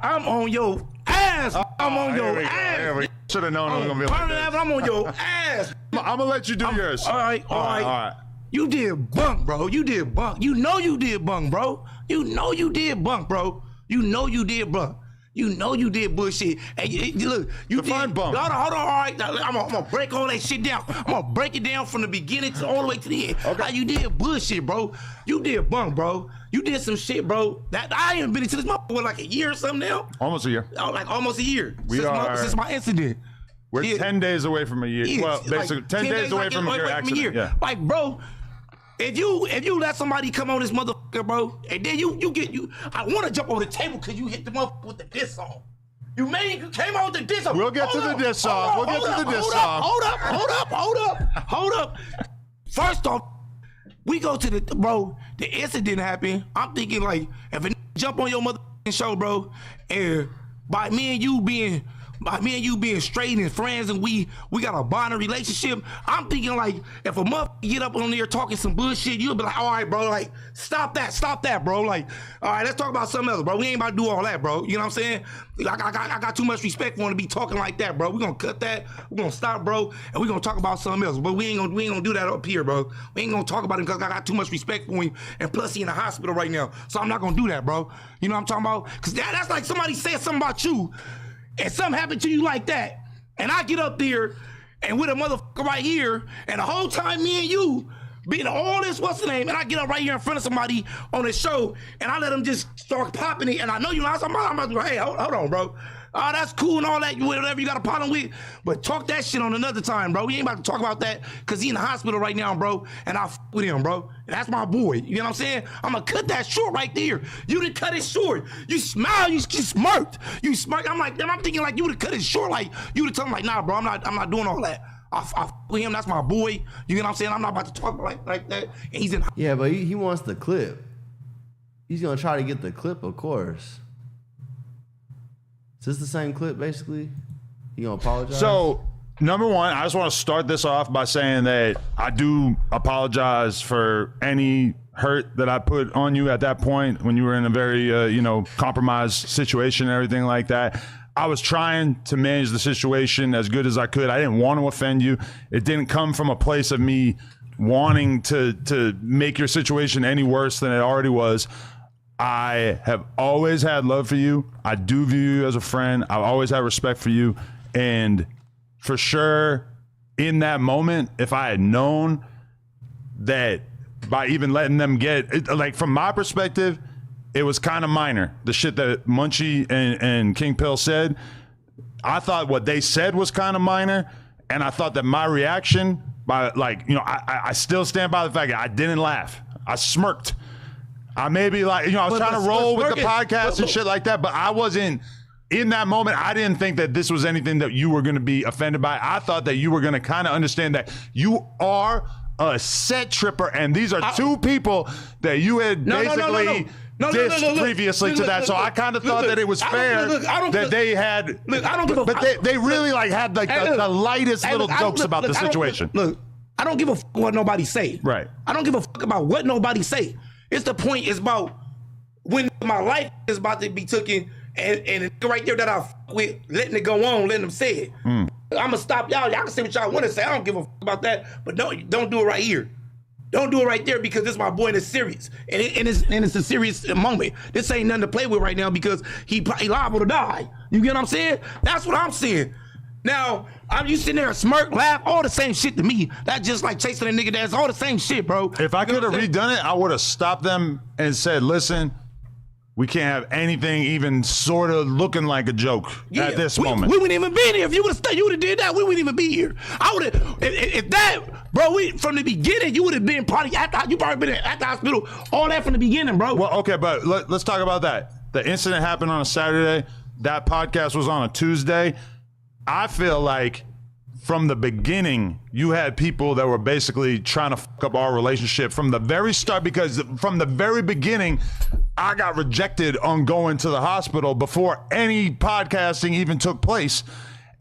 I'm on your ass. I'm on your ass. Should have known it was gonna be like Vernon this. Avenue, I'm on your ass. I'm gonna let you do yours. All right. You did bunk, bro. You did bunk. You know you did bunk, bro. You know you did bunk, bro. You know you did bunk. You know you did bullshit. Hey, look, you Define did. bunk. Hold on. All right, I'm gonna break all that shit down. I'm gonna break it down from the beginning to all the way to the end. Okay. How you did bullshit, bro. You did bunk, bro. You did some shit, bro. That I ain't been into this motherfucker like a year or something now. Almost a year. Oh, like almost a year. are- Since my incident. We're Yeah. 10 days away from a year. Yeah, Well, basically, 10 days away from your accident. Yeah. Like, bro, if you let somebody come on this motherfucker, bro, and then you I want to jump over the table because you hit the motherfucker with the diss song. You came out with the diss song. We'll get to the diss song. We'll get to the diss song. Hold up. First off, we go to the incident happened. I'm thinking like, if a jump on your motherfucking show, bro, and by me and you being me and you being straight and friends and we got a bonding relationship. I'm thinking like if a motherfucker get up on there talking some bullshit, you'll be like, all right, bro, like stop that, bro. Like, all right, let's talk about something else, bro. We ain't about to do all that, bro. You know what I'm saying? I got too much respect for him to be talking like that, bro. We're gonna cut that, we're gonna stop, bro, and we're gonna talk about something else. But we ain't gonna do that up here, bro. We ain't gonna talk about him because I got too much respect for him, and plus he in the hospital right now. So I'm not gonna do that, bro. You know what I'm talking about? Cause that's like somebody said something about you, and something happened to you like that, and I get up there and with a motherfucker right here, and the whole time me and you being all this, what's the name, and I get up right here in front of somebody on the show, and I let them just start popping it, and I know you know, I'm about to go, hey, hold on, bro. Oh, that's cool and all that, whatever you got a problem with, but talk that shit on another time, bro. We ain't about to talk about that, because he in the hospital right now, bro, and I with him, bro. And that's my boy, you know what I'm saying? I'm going to cut that short right there. You didn't cut it short. You smiled, you smirked. You smirked. I'm thinking like you would have cut it short, like, you would have told him like, nah, bro, I'm not doing all that. I with him, that's my boy. You know what I'm saying? I'm not about to talk like that. And he's in. Yeah, but he wants the clip. He's gonna try to get the clip, of course. Is this the same clip, basically? You gonna apologize? So, number one, I just want to start this off by saying that I do apologize for any hurt that I put on you at that point when you were in a very, compromised situation and everything like that. I was trying to manage the situation as good as I could. I didn't want to offend you. It didn't come from a place of me wanting to make your situation any worse than it already was. I have always had love for you. I do view you as a friend. I've always had respect for you. And for sure, in that moment, if I had known that by even letting them get it, like from my perspective, it was kind of minor. The shit that Munchie and King Pill said, I thought what they said was kind of minor. And I thought that my reaction by I still stand by the fact that I didn't laugh. I smirked. I maybe I was trying to roll with the podcast and shit like that, but I wasn't in that moment. I didn't think that this was anything that you were going to be offended by. I thought that you were going to kind of understand that you are a set tripper, and these are two people that you had basically dissed previously to that. So I kind of thought that it was fair that they had. Look, I don't give a. But they really had the lightest little jokes about the situation. Look, I don't give a fuck what nobody say. Right. I don't give a fuck about what nobody say. It's the point is about when my life is about to be taken and right there that I fuck with letting it go on, letting them say it. I'm gonna stop y'all. Y'all can say what y'all want to say. I don't give a fuck about that. But don't do it right here. Don't do it right there because this is my boy and it's serious. And it's a serious moment. This ain't nothing to play with right now because he liable to die. You get what I'm saying? That's what I'm saying. Now, you sitting there, smirk, laugh, all the same shit to me. That's just like chasing a nigga. That's all the same shit, bro. If I could have redone it, I would have stopped them and said, listen, we can't have anything even sort of looking like a joke at this moment. We wouldn't even be here. If you would have stayed, you would have did that, we wouldn't even be here. I would have, if that, bro, from the beginning, you would have been probably you probably been at the hospital, all that from the beginning, bro. Well, okay, but let's talk about that. The incident happened on a Saturday. That podcast was on a Tuesday. I feel like from the beginning, you had people that were basically trying to fuck up our relationship from the very start, because from the very beginning, I got rejected on going to the hospital before any podcasting even took place.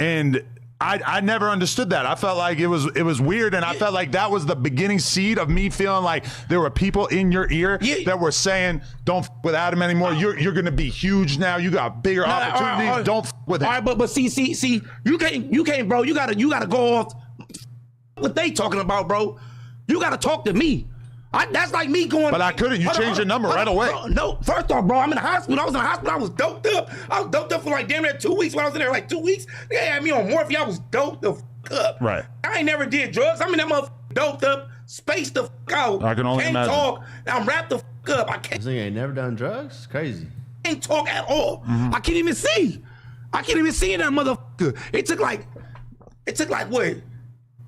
And I never understood that. I felt like it was weird, and I felt like that was the beginning seed of me feeling like there were people in your ear that were saying, "Don't f with Adam anymore. You're gonna be huge now. You got bigger opportunities. Don't f with him." All right, but see, you can't, bro. You gotta go off what they talking about, bro. You gotta talk to me. That's like me going. But I couldn't. You changed your number right away. No, first off, bro, I'm in the hospital. I was in the hospital. I was doped up. I was doped up for like damn near 2 weeks. When I was in there, like 2 weeks, they had me on morphine. I was doped the fuck up. Right. I ain't never did drugs. I'm in that motherfucker doped up, spaced the fuck out. I can only imagine. Can't talk. I'm wrapped the fuck up. I can't. This nigga ain't never done drugs? It's crazy. Can't talk at all. I can't even see. I can't even see in that motherfucker. It took like what?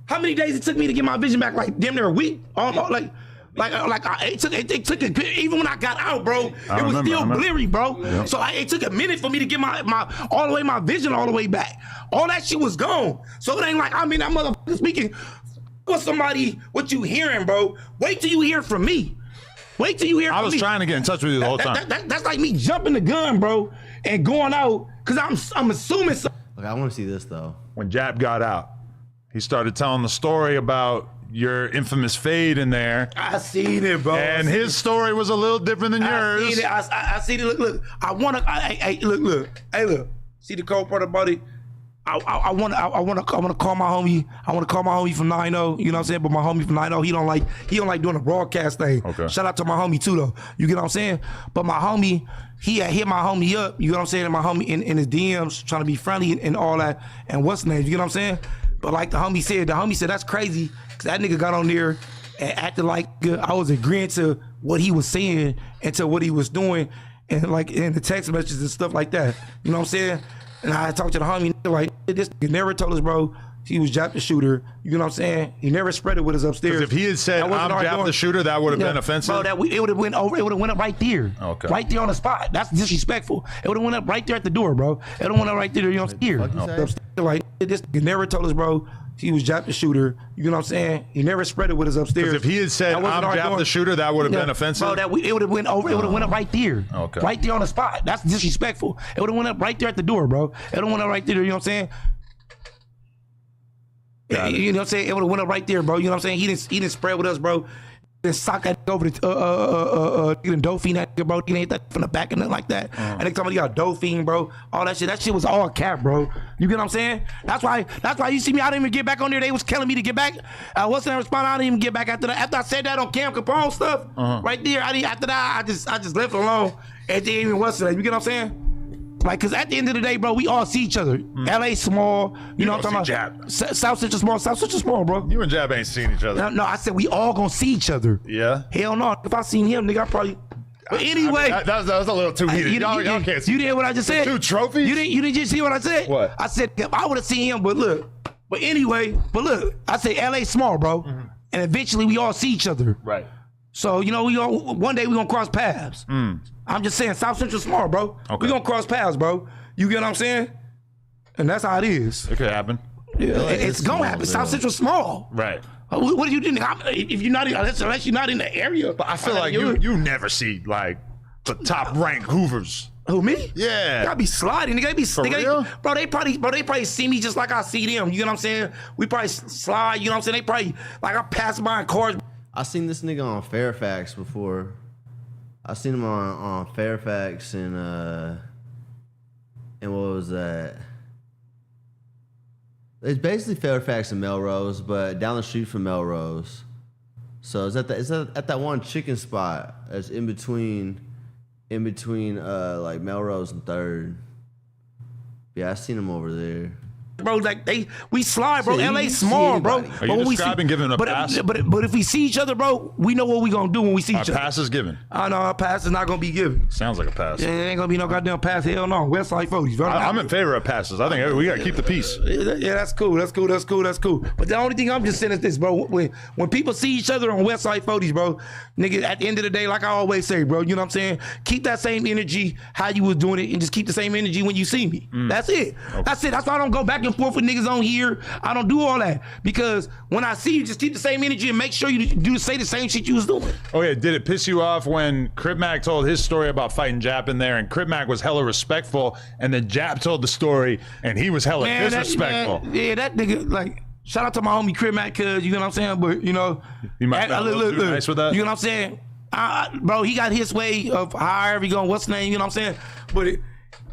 How many days it took me to get my vision back? Like damn near a week. Almost it took even when I got out, bro. It was still blurry, bro. Yep. So it took a minute for me to get my vision all the way back. All that shit was gone. So it ain't like I'm in that motherfucker speaking with somebody. What you hearing, bro? Wait till you hear from me. Wait till you hear from me. I was trying to get in touch with you the whole time. That's like me jumping the gun, bro, and going out because I'm assuming. Okay, I want to see this though. When Jap got out, he started telling the story about your infamous fade in there. I seen it, bro. And his story was a little different than yours. I seen it. I seen it. Look. I want to. Hey, look. Hey, look. See the cold part about it. I want to call my homie. I want to call my homie from 90. You know what I'm saying? But my homie from 90, he don't like doing the broadcast thing. Okay. Shout out to my homie too, though. You get what I'm saying? But my homie, he had hit my homie up. You know what I'm saying? And my homie in his DMs trying to be friendly and all that. And what's the name? You get what I'm saying? But like the homie said, that's crazy because that nigga got on there and acted like I was agreeing to what he was saying and to what he was doing, and like in the text messages and stuff like that. You know what I'm saying? And I talked to the homie like, this nigga never told us, bro, he was Jap the shooter. You know what I'm saying? He never spread it with us upstairs. Because if he had said, I'm Jap the shooter, that would have been offensive? Bro, it would have went over. It would have went up right there. Okay. Right there on the spot. That's disrespectful. It would have went up right there at the door, bro. It would have went up right there, you know what I'm saying? Like, this nigga never told us, bro, he was Jap the shooter. You know what I'm saying? He never spread it with us upstairs. Because if he had said, I'm Jap the shooter, that would have been offensive? Bro, it would have went over. It would have went up right there. Okay. Right there on the spot. That's disrespectful. It would have went up right there at the door, bro. It would have went up right there, you know what I'm saying? You know what I'm saying? It would have went up right there, bro. You know what I'm saying? He didn't spread with us, bro. Then sock that over the Dauphine that nigga, bro. He didn't hit that from the back and nothing like that. And they told me he got Dauphine, bro. All that shit was all cap, bro. You get what I'm saying? That's why you see me. I didn't even get back on there. They was telling me to get back. What's that response? I didn't even get back after that. After I said that on Cam Capone stuff, right there. After that, I just left it alone. And they even what's that? You get what I'm saying? Like, cause at the end of the day, bro, we all see each other. LA small, you know what I'm talking about? South Central small, bro. You and Jab ain't seen each other. No, I said we all gonna see each other. Yeah. Hell no. If I seen him, nigga, I probably. But anyway, that was a little too heated. Y'all can't see. You did what I just said. 2 trophies. You didn't just see what I said. What? I said I would have seen him, but look. But anyway, I say LA small, bro, and eventually we all see each other. Right. So you know, one day we gonna cross paths. I'm just saying, South Central small, bro. Okay. We gonna cross paths, bro. You get what I'm saying? And that's how it is. It could happen. Yeah, it's gonna happen. South Central small. Right. What do you do? If you're not, unless you're not in the area. But I feel like you never see like the top ranked Hoovers. Who, me? Yeah. Gotta be sliding. Bro, they probably see me just like I see them. You get what I'm saying? We probably slide. You know what I'm saying? They probably like I pass by in cars. I seen this nigga on Fairfax before. I seen him on Fairfax and what was that? It's basically Fairfax and Melrose, but down the street from Melrose. So it's at that one chicken spot that's in between like Melrose and 3rd. Yeah, I seen him over there. Bro, like we slide, bro. See, LA you small, see bro. Are you describing giving a pass? But if we see each other, bro, we know what we gonna do when we see each other. Pass is given. I know our pass is not gonna be given. Sounds like a pass. Yeah, it ain't gonna be no goddamn pass. Hell no. Westside 40s. I'm in favor of passes. I think we gotta keep the peace. Yeah, that's cool. But the only thing I'm just saying is this, bro. When people see each other on Westside 40s, bro, nigga, at the end of the day, like I always say, bro, you know what I'm saying? Keep that same energy how you was doing it, and just keep the same energy when you see me. That's it. Okay. That's it. That's why I don't go back and forth with niggas on here. I don't do all that, because when I see you, just keep the same energy and make sure you say the same shit you was doing. Oh yeah, did it piss you off when Crip Mac told his story about fighting Jap in there, and Crip Mac was hella respectful, and then Jap told the story and he was hella disrespectful? That nigga, like, shout out to my homie Crip Mac, cuz, you know what I'm saying? But you know, you might look nice with that. You know what I'm saying? Bro, he got his way of however he going, what's the name? You know what I'm saying? But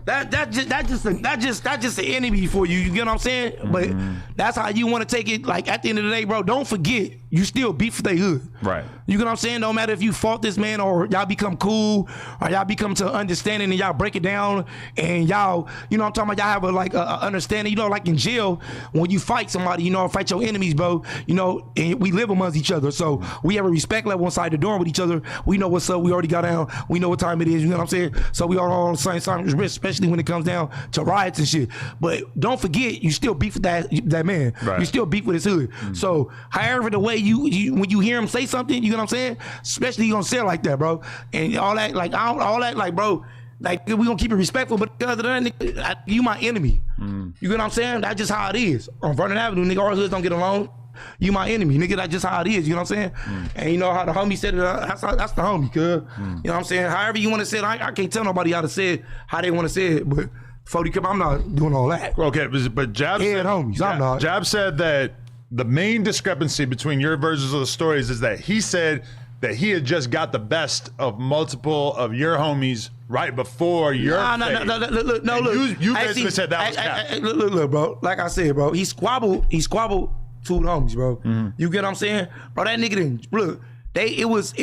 that's just an enemy for you. You get what I'm saying? But that's how you want to take it. Like, at the end of the day, bro, don't forget you still beef for their hood. Right. You get what I'm saying? No matter if you fought this man or y'all become cool or y'all become to understanding and y'all break it down and y'all, you know what I'm talking about, y'all have a understanding. You know, like in jail, when you fight somebody, you know, fight your enemies, bro, you know, and we live amongst each other. So we have a respect level inside the door with each other. We know what's up. We already got down. We know what time it is. You know what I'm saying? So we all on the same side, especially when it comes down to riots and shit. But don't forget, you still beef with that man. Right. You still beef with his hood. So however the way you when you hear him say something, you know what I'm saying? Especially you gonna say it like that, bro. And all that, like, all that, like, bro, like, we gonna keep it respectful, but other than that, you my enemy. You get what I'm saying? That's just how it is. On Vernon Avenue, nigga, our hoods don't get along. You my enemy, nigga. That's just how it is. You know what I'm saying? And you know how the homie said it. That's the homie, cuz. You know what I'm saying? However you want to say it, I can't tell nobody how to say it, how they want to say it, but 40 come, I'm not doing all that. Okay, but Jab Yeah, said, homies, I'm not. Jab said that the main discrepancy between your versions of the stories is that he said that he had just got the best of multiple of your homies right before your fade. No, look. You basically said that was cap. Look, bro. Like I said, bro, he squabbled two homies, bro. Mm-hmm. You get what I'm saying? Bro, that nigga didn't, look, it was,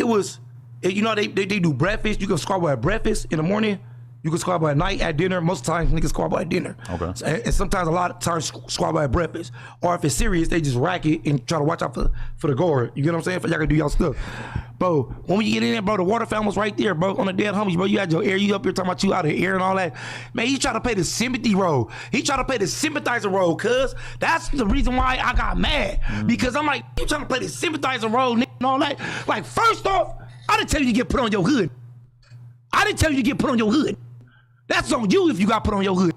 you know, they do breakfast. You can squabble at breakfast in the morning. You can squabble at night, at dinner. Most times niggas squabble at dinner. Okay. And sometimes a lot of times squabble at breakfast. Or if it's serious, they just rack it and try to watch out for the guard. You get what I'm saying? For y'all can do y'all stuff. Bro, when we get in there, bro, the water fountain was right there, bro, on the dead homies, bro. You had your air, you up here talking about you out of air and all that. Man, he try to play the sympathy role. He try to play the sympathizer role, cuz. That's the reason why I got mad. Because I'm like, you trying to play the sympathizer role, nigga, and all that. Like, first off, I didn't tell you to get put on your hood. I didn't tell you to get put on your hood. That's on you if you got put on your hood.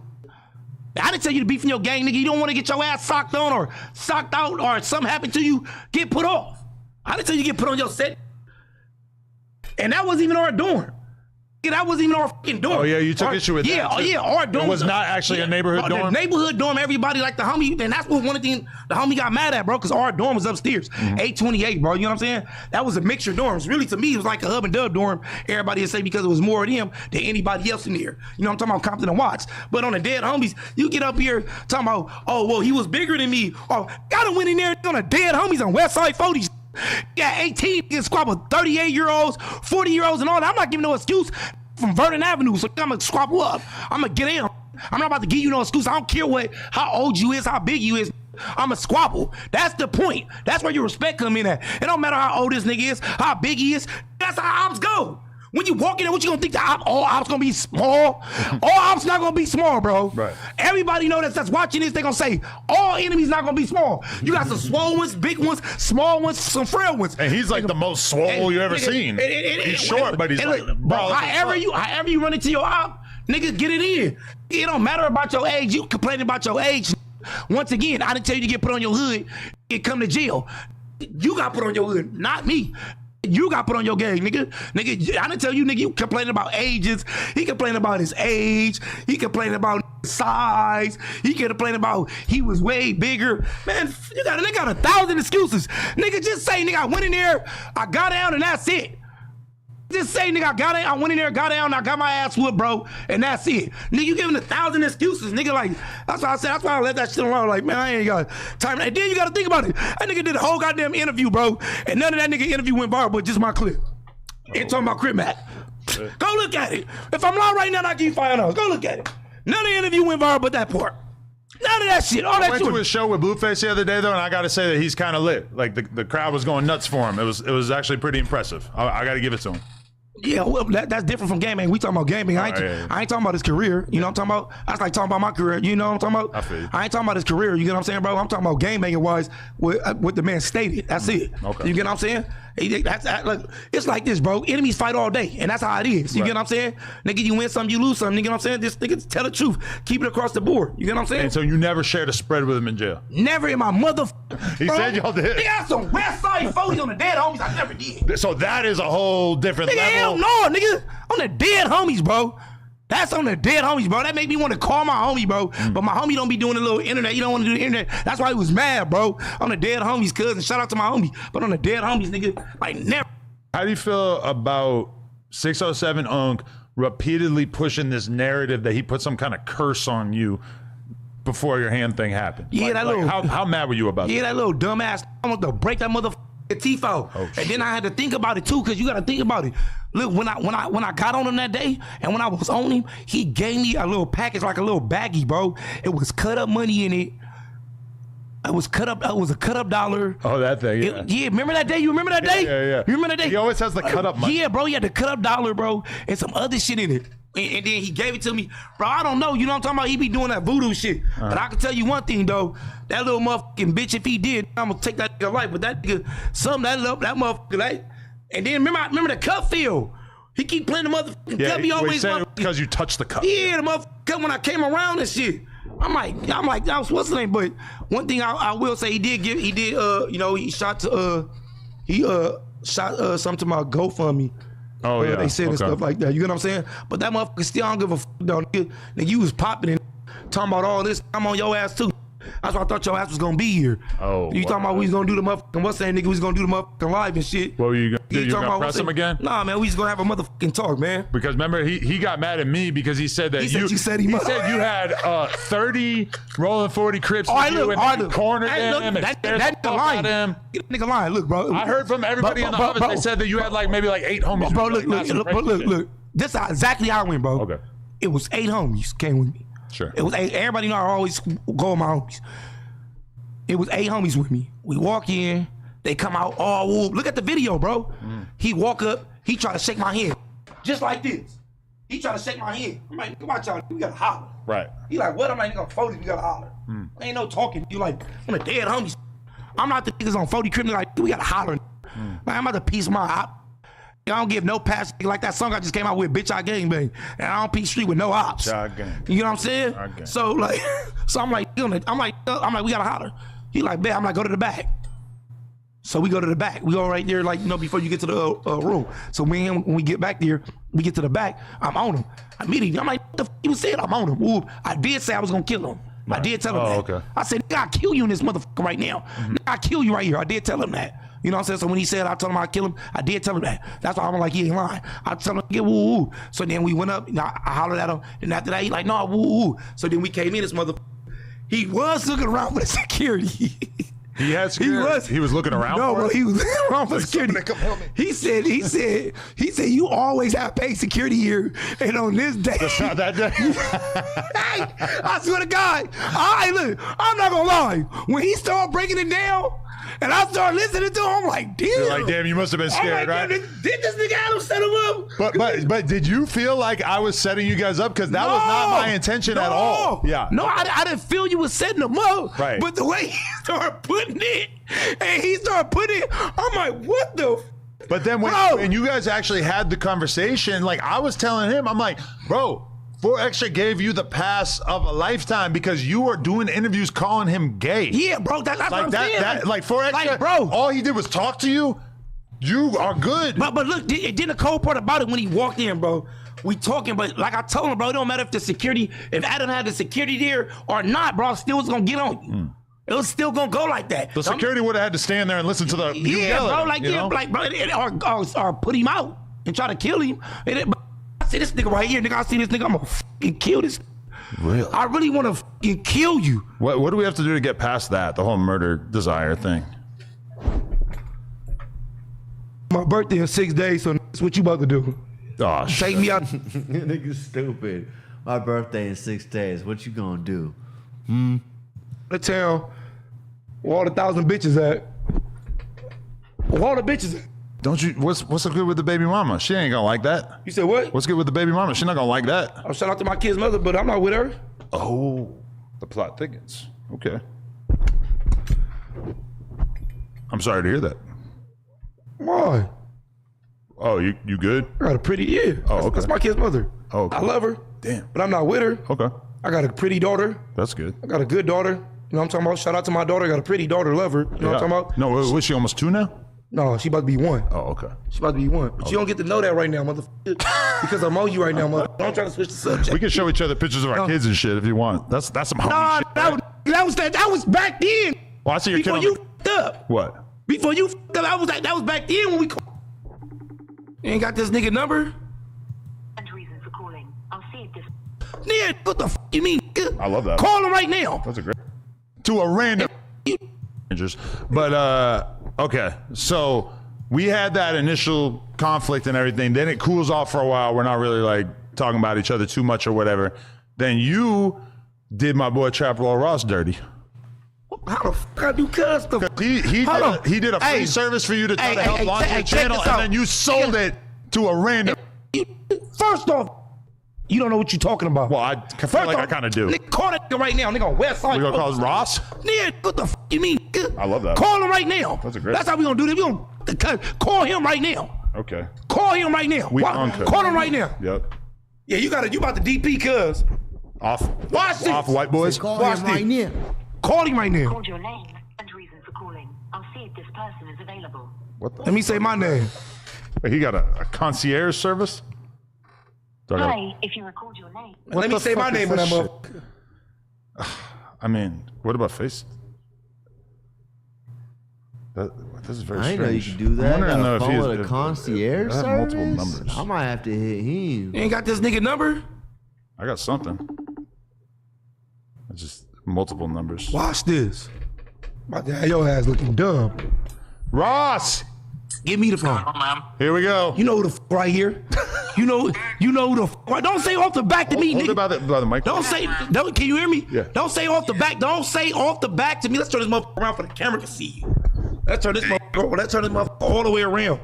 I didn't tell you to beef in your gang, nigga. You don't want to get your ass socked on or socked out or something happened to you, get put off. I didn't tell you to get put on your set. And that wasn't even our dorm. That wasn't even our fucking dorm. Oh, yeah, you took issue with that. Yeah, our dorm It was not actually a neighborhood dorm? The neighborhood dorm, everybody like the homie, and that's what one thing the homie got mad at, bro, because our dorm was upstairs, 828, bro, you know what I'm saying? That was a mixture of dorms. Really, to me, it was like a hub and dub dorm. Everybody would say because it was more of them than anybody else in there. You know what I'm talking about, Compton and Watts. But on the dead homies, you get up here talking about, oh, well, he was bigger than me. Oh, gotta went in there on the dead homies on Westside 40s. Yeah, 18 get squabble 38-year-olds, 40-year-olds, and all that. I'm not giving no excuse from Vernon Avenue, so I'm gonna squabble up. I'm gonna get in. I'm not about to give you no excuse. I don't care how old you is, how big you is. I'm a squabble. That's the point. That's where your respect come in at. It don't matter how old this nigga is, how big he is. That's how ops go. When you walk in there, what you gonna think that all ops gonna be small? All ops not gonna be small, bro. Right. Everybody know that's watching this, they gonna say all enemies not gonna be small. You got some swole ones, big ones, small ones, some frail ones. And he's like the most swole you ever seen. He's short, but he's like, bro, however you run into your op, nigga, get it in. It don't matter about your age. You complaining about your age. Once again, I didn't tell you to get put on your hood and come to jail. You got put on your hood, not me. You got put on your gang, nigga. Nigga, I didn't tell you, nigga, you complaining about ages. He complaining about his age. He complaining about size. He complaining about he was way bigger. Man, they got 1,000 excuses. Nigga, just say, nigga, I went in there, I got down, and that's it. Just say, nigga, I went in there, got down, I got my ass whooped, bro, and that's it. Nigga, you giving 1,000 excuses, nigga. Like, that's why I said, that's why I let that shit alone. Like, man, I ain't got time. And then you got to think about it. That nigga did a whole goddamn interview, bro, and none of that nigga interview went viral, but just my clip. Ain't talking about Crip Mac. Go look at it. If I'm lying right now, I give you $5. Go look at it. None of the interview went viral, but that part. None of that shit. All that I went to a show with Blueface the other day, though, and I got to say that he's kind of lit. Like, the crowd was going nuts for him. It was actually pretty impressive. I got to give it to him. Yeah, well, that's different from gaming. We talking about gaming. I ain't talking about his career. You know what I'm talking about? That's like talking about my career. You know what I'm talking about? I feel you. I ain't talking about his career. You get what I'm saying, bro? I'm talking about game making wise what the man stated. That's it. Okay. You get what I'm saying? Look, it's like this, bro. Enemies fight all day, and that's how it is. You get what I'm saying? Nigga, you win some, you lose some. You get what I'm saying? Just nigga, tell the truth. Keep it across the board. You get what I'm saying? And so you never shared a spread with him in jail? Never in my mother. He said y'all did. They got some West Side 40s on the dead homies. I never did. So that is a whole different nigga, level. Hell no, nigga. On the dead homies, bro. That's on the dead homies, bro. That make me want to call my homie, bro. But my homie don't be doing the little internet. You don't want to do the internet. That's why he was mad, bro. On the dead homies, cuz. And shout out to my homie. But on the dead homies, nigga, like never. How do you feel about 607 Unk repeatedly pushing this narrative that he put some kind of curse on you before your hand thing happened? Yeah, how mad were you about that? Yeah, that little dumbass. I want to break that motherfucking Tifo. And then I had to think about it too, because you got to think about it. Look, when I got on him that day, and when I was on him, he gave me a little package, like a little baggie, bro. It was cut up money in it. It was cut up. It was a cut up dollar. Oh, that thing. Yeah. Yeah. Remember that day? You remember that day? Yeah. You remember that day? He always has the cut up money. Yeah, bro. He had the cut up dollar, bro, and some other shit in it. And then he gave it to me. Bro, I don't know. You know what I'm talking about? He be doing that voodoo shit. But I can tell you one thing, though. That little motherfucking bitch, if he did, I'm going to take that nigga life. But that nigga, that motherfucker, like. And then remember the cup feel. He keep playing the motherfucking cup. He always because you touched the cup. Yeah, the motherfucker when I came around and shit. I'm like, what's the name? But one thing I will say, he shot something to my GoFundMe. Oh, yeah. They said and Okay. stuff like that. You know what I'm saying? But that motherfucker still don't give a fuck though. Nigga, you was popping and talking about all this. I'm on your ass too. That's why I thought your ass was gonna be here. Oh, you talking about we was gonna do the motherfucking what's that nigga? We was gonna do the motherfucking live and shit. What were you gonna do? You talking gonna about press him again? Nah, man, we just gonna have a motherfucking talk, man. Because remember, he got mad at me because he said that He said you said he he must- said you had 30 rolling 40 Crips All right, with you look, and you cornered hey, him look, and that scared nigga the fuck lying. out of him. That nigga lying. Look, bro. I heard from everybody in the office. They said that you had like maybe like 8 homies. Bro, with you, like, look. This is exactly how I went, bro. Okay. It was 8 homies came with me. Sure. It was 8. Everybody know I always go with my homies. It was 8 homies with me. We walk in, they come out all whoop. Look at the video, bro. He walk up, he try to shake my hand. Just like this. He try to shake my hand. I'm like, come on, y'all, we gotta holler. Right. He like, what? I'm like, nigga, 40, we gotta holler. Ain't no talking. You like, I'm a dead homies. I'm not the niggas on 40 criminal like, we gotta holler. Like, I'm about to piece my op. I don't give no pass like that song I just came out with, bitch, I gang bang. And I don't piece street with no ops. I gang. You know what I'm saying? Okay. So like, I'm like, we gotta holler. He like, man, I'm like, go to the back. So we go to the back. We go right there, like, you know, before you get to the room. So when we get back there, we get to the back, I'm on him. Immediately, I'm like, what the f*** you said? I'm on him. Ooh, I did say I was gonna kill him. I did tell him that. Okay. I said, nigga, I'll kill you in this motherfucker right now. Nigga, I'll kill you right here. I did tell him that. You know what I'm saying? So when he said I told him I'd kill him, I did tell him that. That's why I'm like, he ain't lying. I told him, get woo woo. So then we went up, you know, I hollered at him, and after that, he like, no, woo woo. So then we came in, this motherfucker. He was looking around for the security. He had security. He was looking around. No, for bro, it? he was looking around for security. Come help me. He said, you always have paid security here, and on this day, That's not that day. hey, I swear to God, look, I'm not gonna lie. When he started breaking it down, and I started listening to him, I'm like, damn. You're like, damn, you must have been scared, I'm like, right? Did this nigga Adam set him up? But did you feel like I was setting you guys up? Because that was not my intention at all. Yeah. No, I didn't feel you was setting them up. Right. But the way he started putting it, I'm like, what the? But then when you guys actually had the conversation, like I was telling him, I'm like, bro, 4 Extra gave you the pass of a lifetime because you were doing interviews calling him gay. Yeah, bro, that's like what I'm saying. Like 4 Extra, like, bro, all he did was talk to you. You are good. But look, then the cold part about it when he walked in, bro. We talking, but like I told him, bro, it don't matter if Adam had the security there or not, bro. Still was gonna get on you. It was still gonna go like that. The security would have had to stand there and listen to the you yell at him, or put him out and try to kill him. I see this nigga right here, nigga. I see this nigga. I'm gonna fucking kill this. Really? I really want to fucking kill you. What do we have to do to get past that? The whole murder desire thing. My birthday in 6 days, so that's what you about to do. Oh, Take me out. Nigga stupid. My birthday in 6 days. What you gonna do? The town where all the 1,000 bitches at. Where all the bitches at. Don't you? What's so good with the baby mama? She ain't gonna like that. You said what? What's good with the baby mama? She's not gonna like that. I'll shout out to my kid's mother, but I'm not with her. Oh, the plot thickens. Okay. I'm sorry to hear that. Why? Oh, you good? I got a pretty, yeah. Oh, okay. That's my kid's mother. Oh, okay. I love her. Damn. But I'm not with her. Okay. I got a pretty daughter. That's good. I got a good daughter. You know what I'm talking about? Shout out to my daughter. I got a pretty daughter, love her. You know what I'm talking about? No, was she almost 2 now? No, she about to be 1. Oh, okay. She about to be 1. But you don't get to know that right now, motherfucker. Because I'm on you right now, motherfucker. Don't try to switch the subject. We can show each other pictures of our kids and shit if you want. That's some homie Nah, shit. that was back then. Well, I see your Before kid. you f***ed up. What? Before you f***ed up, that was back then when we. You ain't got this nigga number? And reason for calling. I'll see if this. Nigga, what the f*** you mean? Nigga? I love that. Call him right now. That's a great. To a random. But okay, so we had that initial conflict and everything. Then it cools off for a while. We're not really like talking about each other too much or whatever. Then you did my boy Trap Roll Ross dirty. How the fuck I do custom? He did a free service for you to try to help launch your channel, and then you sold it to a random. First off, you don't know what you're talking about. Well, I feel like I kind of do. Nigga, call that nigga right now. Nigga on West Side. We gonna call him Ross? Nigga, what the f*** you mean? Nigga? I love that. Call him right now. That's a great. That's how we gonna do this. We gonna call him right now. Okay. Call him right now. Call him right now. Yep. Yeah, you about the DP, cuz. Off. Watch this. Off white boys. Call him right now. Call him right now. Called your name and reason for calling. I'll see if this person is available. What the? Let me say my name. He got a concierge service? Hi, if you record your name. Let me say my name on that motherfucker. I mean, what about face? This is very I strange. didn't know you could do that. I'm wondering, Got though, a if phone he with a concierge I have service? multiple numbers. I might have to hit him. You ain't got this nigga number? I got something. It's just multiple numbers. Watch this. About to have your ass looking dumb. Ross! Give me the phone. Here we go. You know who the fuck right here? you know who the fuck. Don't say off the back to me, Hold nigga. it by the mic. Don't say, can you hear me? Yeah. Don't say off the back. Don't say off the back to me. Let's turn this motherfucker around for the camera to see you. Let's turn this motherfucker all the way around.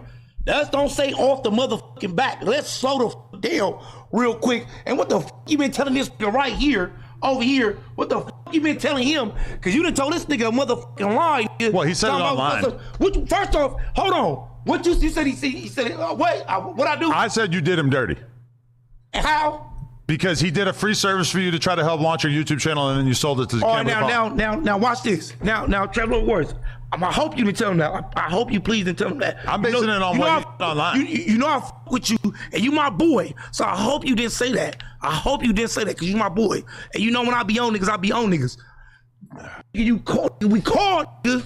Don't say off the motherfucking back. Let's slow the fuck down real quick. And what the fuck you been telling this nigga right here, over here? What the fuck you been telling him? Because you done told this nigga a motherfucking lie. Nigga. Well, he said it online. First off, hold on. What you said? He said, what I do? I said you did him dirty. How? Because he did a free service for you to try to help launch your YouTube channel, and then you sold it to the All right, camera. now, watch this. Now, Trevor Words. I hope you didn't tell him that. I hope you please didn't tell him that. I'm basing it on what you said online. You know I fuck with you, and you my boy. So I hope you didn't say that. I hope you didn't say that, because you my boy. And you know when I be on niggas, I be on niggas. We called, nigga,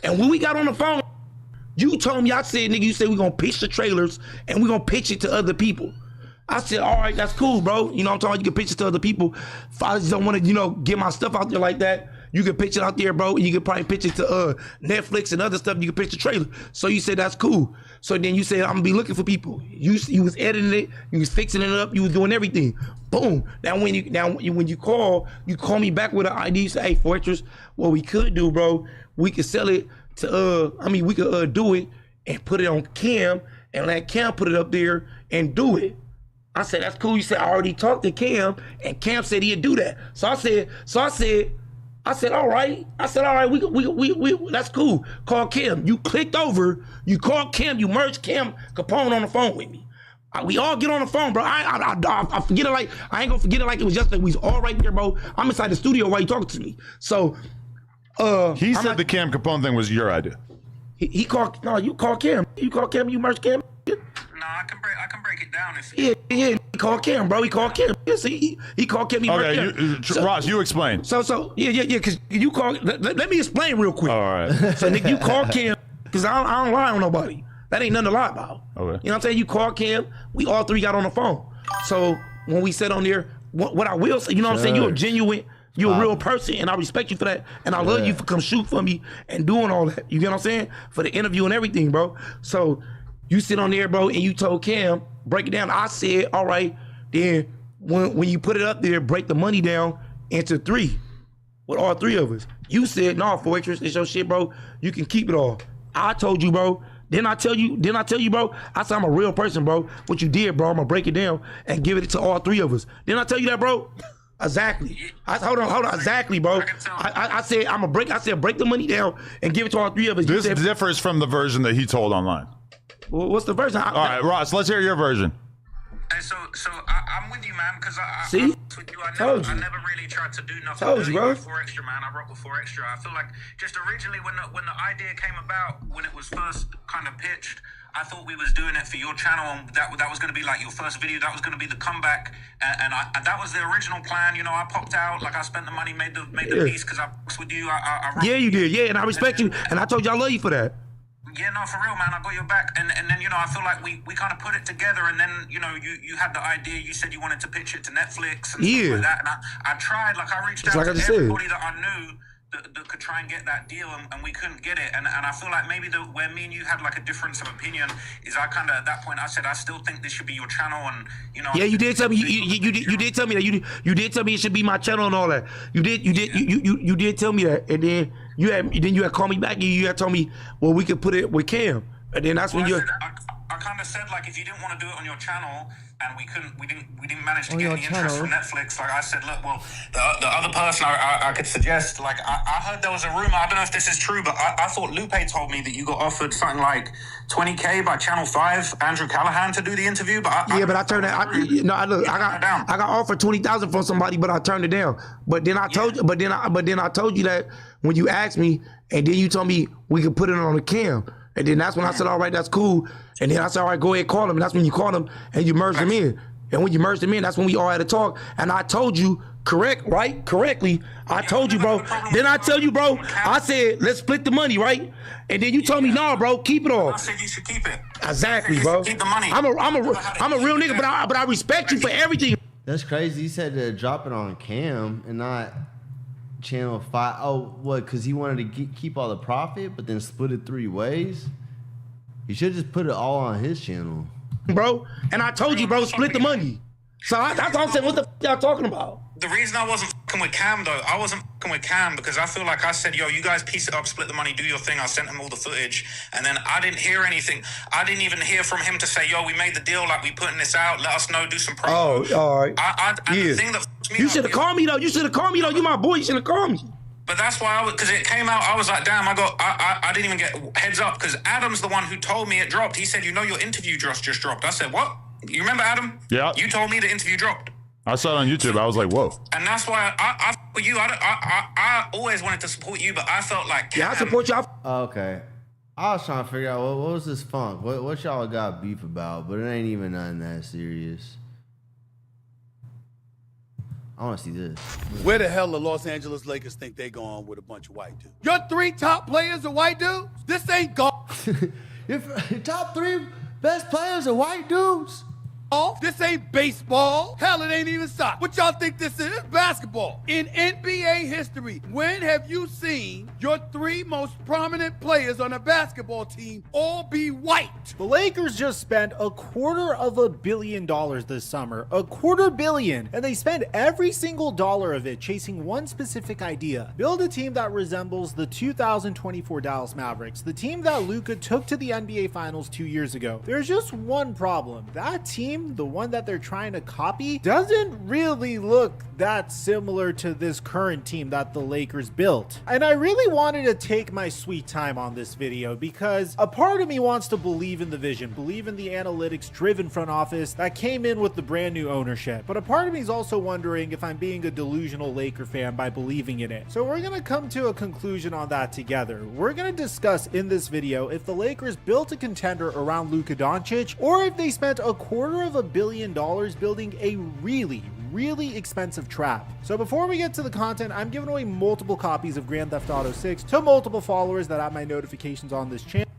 and when we got on the phone, you told me, I said, nigga, you said we gonna pitch the trailers, and we gonna pitch it to other people. I said, all right, that's cool, bro. You know what I'm talking about? You can pitch it to other people. If I just don't want to, get my stuff out there like that, you can pitch it out there, bro. And you can probably pitch it to Netflix and other stuff. You can pitch the trailer. So you said, that's cool. So then you said, I'm going to be looking for people. You was editing it. You was fixing it up. You was doing everything. Boom. Now, when you call me back with an ID. You say, hey, Fortress, what we could do, bro, we could sell it to, we could do it and put it on Cam and let Cam put it up there and do it. I said, that's cool. You said, I already talked to Cam, and Cam said he'd do that. So I said, all right. We that's cool. Call Cam. You clicked over, you called Cam, you merged Cam Capone on the phone with me. We all get on the phone, bro. I forget it like, I ain't gonna forget it like it was yesterday. We was all right there, bro. I'm inside the studio while you talking to me. So, he said the Cam Capone thing was your idea. You call Cam. You call Cam, you merged Cam. No, I can break it down. Yeah. He called Cam, bro. He called Cam. Yes, he called Cam. Ross, you explain. Yeah. Because you call. Let me explain real quick. All right. So nigga, you call Cam because I don't lie on nobody. That ain't nothing to lie about. Okay. You know what I'm saying? You call Cam. We all three got on the phone. So when we said on there, what I will say, you know what I'm saying? You're a genuine. You're a real person, and I respect you for that. And I love you for come shoot for me and doing all that. You get what I'm saying? For the interview and everything, bro. So you sit on there, bro, and you told Cam, break it down. I said, all right, then when you put it up there, break the money down into 3 with all 3 of us. You said, no, Fortress, it's your shit, bro. You can keep it all. I told you, bro. Didn't I tell you, bro? I said, I'm a real person, bro. What you did, bro, I'm gonna break it down and give it to all 3 of us. Didn't I tell you that, bro? Exactly. Hold on. Exactly, bro. I said, break the money down and give it to all 3 of us. This differs from the version that he told online. Well, what's the version? All right, Ross, let's hear your version. Hey, so I'm with you, man, because I with you. I never really tried to do nothing. Told you, bro. With 4Extra, man. I rock with 4Extra. I feel like just originally when the idea came about, when it was first kind of pitched, I thought we was doing it for your channel, and that was going to be like your first video. That was going to be the comeback, and that was the original plan. You know, I popped out, like I spent the money, made the piece because I boxed with you. Yeah, you did. Yeah, and I respect you, and I told you I love you for that. Yeah, no, for real, man. I got your back. And then, you know, I feel like we kind of put it together. And then, you know, you had the idea. You said you wanted to pitch it to Netflix and stuff like that. And I tried. Like, I reached out to everybody that I knew that could try and get that deal, and we couldn't get it. And I feel like maybe where me and you had, like, a difference of opinion is I kind of, at that point, I said, I still think this should be your channel. And, you know. Yeah, you did tell me. You did tell me that. You did tell me it should be my channel and all that. You did tell me that. And then you had called me back and you had told me, well, we could put it with Cam. And then that's when I kind of said, like, if you didn't want to do it on your channel and we didn't manage to get any interest from Netflix, like I said, look, well, the other person I could suggest, like, I heard there was a rumor, I don't know if this is true, but I thought Lupe told me that you got offered something like $20K by Channel 5, Andrew Callahan, to do the interview, but I turned that. I got offered $20,000 from somebody, but I turned it down. But then I told you, I told you that when you asked me, and then you told me we could put it on the Cam. And then that's when I said, all right, that's cool. And then I said, all right, go ahead, call him. And that's when you called him and you merged him in. And when you merged him in, that's when we all had to talk. And I told you, correctly, I told you, bro. Then I tell you, bro, I said, let's split the money, right? And then you told me, no, bro, keep it all. I said you should keep it. Exactly, bro. Keep the money. I'm a real nigga, but I respect you for everything. That's crazy. He said to drop it on Cam and not Channel 5. Oh, what? Because he wanted to keep all the profit, but then split it 3 ways? He should just put it all on his channel. Bro, and I told you, bro, split the money. So that's all I'm saying. What the f y'all talking about? The reason I wasn't fucking with Cam, though, I wasn't fucking with Cam because I feel like I said, yo, you guys piece it up, split the money, do your thing. I sent him all the footage. And then I didn't hear anything. I didn't even hear from him to say, yo, we made the deal, like we putting this out. Let us know, do some promo. Oh, all right. And the thing that fucks me you up should have called me, though. You should have called me, though. You my boy. You should have called me. But that's why because it came out, I was like, damn, I didn't even get heads up because Adam's the one who told me it dropped. He said, you know, your interview just dropped. I said, what? You remember, Adam? Yeah. You told me the interview dropped. I saw it on YouTube. I was like, whoa. And that's why I for you. I always wanted to support you, but I felt like I support y'all. Okay. I was trying to figure out what was this funk? What y'all got beef about? But it ain't even nothing that serious. I want to see this. Where the hell the Los Angeles Lakers think they going with a bunch of white dudes? Your 3 top players are white dudes? This ain't golf. Your top 3 best players are white dudes? This ain't baseball. Hell, it ain't even soccer. What y'all think this is? It's basketball. In NBA history, when have you seen your 3 most prominent players on a basketball team all be white? The Lakers just spent $250 million this summer. $250 million. And they spend every single dollar of it chasing one specific idea. Build a team that resembles the 2024 Dallas Mavericks, the team that Luka took to the NBA Finals 2 years ago. There's just one problem. That team, the one that they're trying to copy, doesn't really look that similar to this current team that the Lakers built. And I really wanted to take my sweet time on this video because a part of me wants to believe in the vision, believe in the analytics driven front office that came in with the brand new ownership. But a part of me is also wondering if I'm being a delusional Laker fan by believing in it. So we're going to come to a conclusion on that together. We're going to discuss in this video if the Lakers built a contender around Luka Doncic or if they spent $250 million building a really expensive trap. So before we get to the content, I'm giving away multiple copies of Grand Theft Auto 6 to multiple followers that have my notifications on this channel.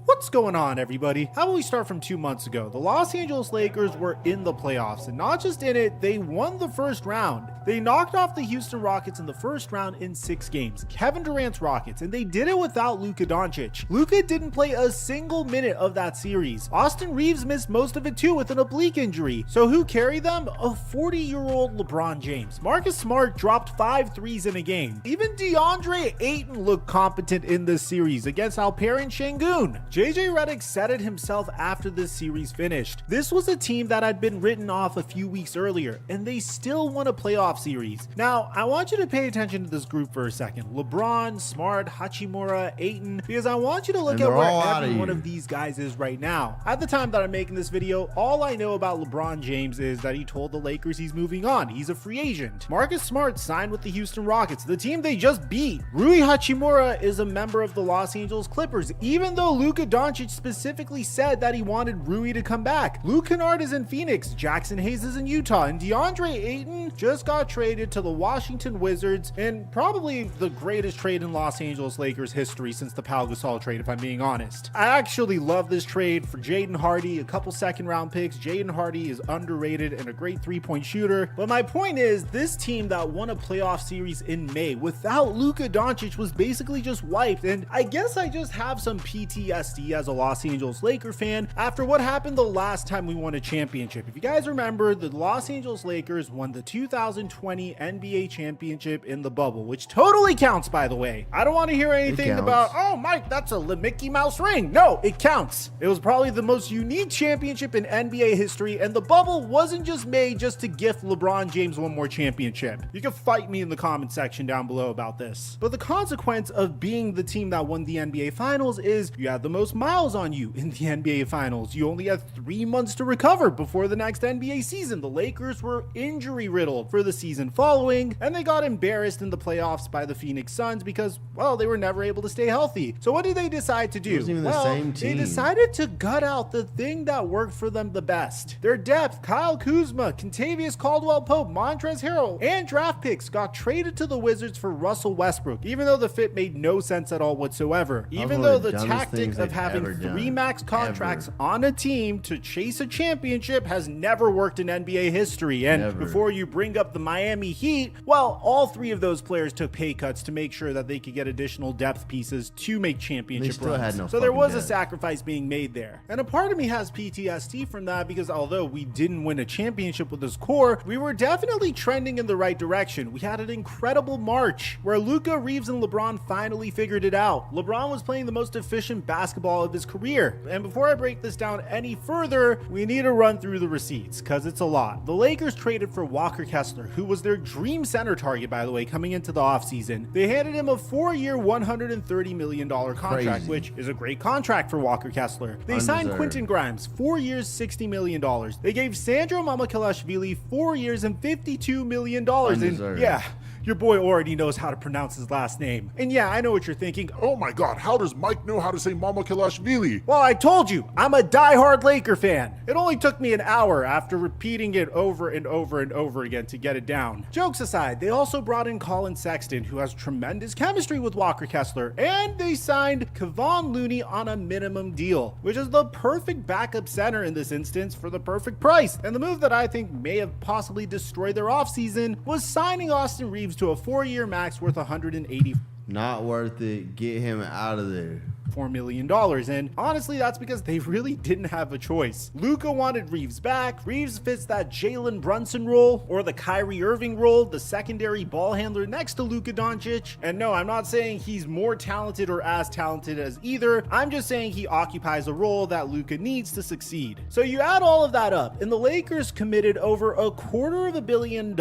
What's going on, everybody? How about we start from 2 months ago? The Los Angeles Lakers were in the playoffs, and not just in it, they won the first round. They knocked off the Houston Rockets in the first round in 6 games, Kevin Durant's Rockets, and they did it without Luka Doncic. Luka didn't play a single minute of that series. Austin Reeves missed most of it too with an oblique injury. So who carried them? A 40-year-old LeBron James. Marcus Smart dropped 5 threes in a game. Even DeAndre Ayton looked competent in this series against Alperen Şengün. JJ Redick said it himself after this series finished. This was a team that had been written off a few weeks earlier, and they still won a playoff series. Now, I want you to pay attention to this group for a second. LeBron, Smart, Hachimura, Ayton, because I want you to look at where every one of these guys is right now. At the time that I'm making this video, all I know about LeBron James is that he told the Lakers he's moving on. He's a free agent. Marcus Smart signed with the Houston Rockets, the team they just beat. Rui Hachimura is a member of the Los Angeles Clippers, even though Luka Doncic specifically said that he wanted Rui to come back. Luke Kennard is in Phoenix, Jackson Hayes is in Utah, and DeAndre Ayton just got traded to the Washington Wizards in probably the greatest trade in Los Angeles Lakers history since the Pau Gasol trade, if I'm being honest. I actually love this trade for Jaden Hardy, a couple second-round picks. Jaden Hardy is underrated and a great three-point shooter. But my point is, this team that won a playoff series in May without Luka Doncic was basically just wiped, and I guess I just have some PTSD as a Los Angeles Laker fan after what happened the last time we won a championship. If you guys remember, the Los Angeles Lakers won the 2020 NBA championship in the bubble, which totally counts, by the way. I don't want to hear anything about, oh, Mike, that's a Mickey Mouse ring. No, it counts. It was probably the most unique championship in NBA history, and the bubble wasn't just made just to gift LeBron James one more championship. You can fight me in the comment section down below about this. But the consequence of being the team that won the NBA Finals is you had the most miles on you in the NBA Finals. You only had 3 months to recover before the next NBA season. The Lakers were injury riddled for the season following, and they got embarrassed in the playoffs by the Phoenix Suns because, well, they were never able to stay healthy. So what did they decide to do? It wasn't even the same team. They decided to gut out the thing that worked for them the best. Their depth, Kyle Kuzma, Kentavious Caldwell-Pope, Montrezl Harrell, and draft picks got traded to the Wizards for Russell Westbrook, even though the fit made no sense at all whatsoever. Even though the tactic of having 3 max contracts on a team to chase a championship has never worked in NBA history. And before you bring up the Miami Heat, well, all 3 of those players took pay cuts to make sure that they could get additional depth pieces to make championship runs. So there was a sacrifice being made there. And a part of me has PTSD from that because although we didn't win a championship with this core, we were definitely trending in the right direction. We had an incredible March where Luka, Reeves, and LeBron finally figured it out. LeBron was playing the most efficient basketball of his career. And before I break this down any further, we need to run through the receipts because it's a lot. The Lakers traded for Walker Kessler, who was their dream center target, by the way, coming into the offseason. They handed him a 4-year, $130 million contract, which is a great contract for Walker Kessler. They signed Quentin Grimes, 4 years, $60 million. They gave Sandro Mamukelashvili 4 years and $52 million. And yeah, your boy already knows how to pronounce his last name. And yeah, I know what you're thinking. Oh my God, how does Mike know how to say Mamukelashvili? Well, I told you, I'm a diehard Laker fan. It only took me an hour after repeating it over and over and over again to get it down. Jokes aside, they also brought in Colin Sexton, who has tremendous chemistry with Walker Kessler, and they signed Kevon Looney on a minimum deal, which is the perfect backup center in this instance for the perfect price. And the move that I think may have possibly destroyed their offseason was signing Austin Reeves to a 4-year max worth $180. Not worth it. Get him out of there. $4 million. And honestly, that's because they really didn't have a choice. Luka wanted Reeves back. Reeves fits that Jalen Brunson role or the Kyrie Irving role, the secondary ball handler next to Luka Doncic. And no, I'm not saying he's more talented or as talented as either. I'm just saying he occupies a role that Luka needs to succeed. So you add all of that up, and the Lakers committed over $250 million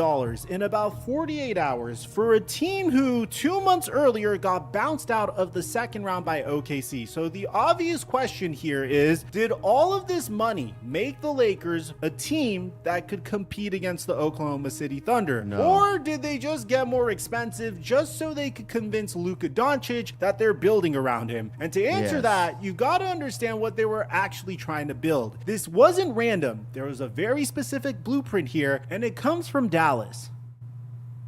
in about 48 hours for a team who 2 months earlier got bounced out of the second round by OKC. So the obvious question here is, did all of this money make the Lakers a team that could compete against the Oklahoma City Thunder? No. Or did they just get more expensive just so they could convince Luka Doncic that they're building around him? And to answer that, you got to understand what they were actually trying to build. This wasn't random. There was a very specific blueprint here, and it comes from Dallas.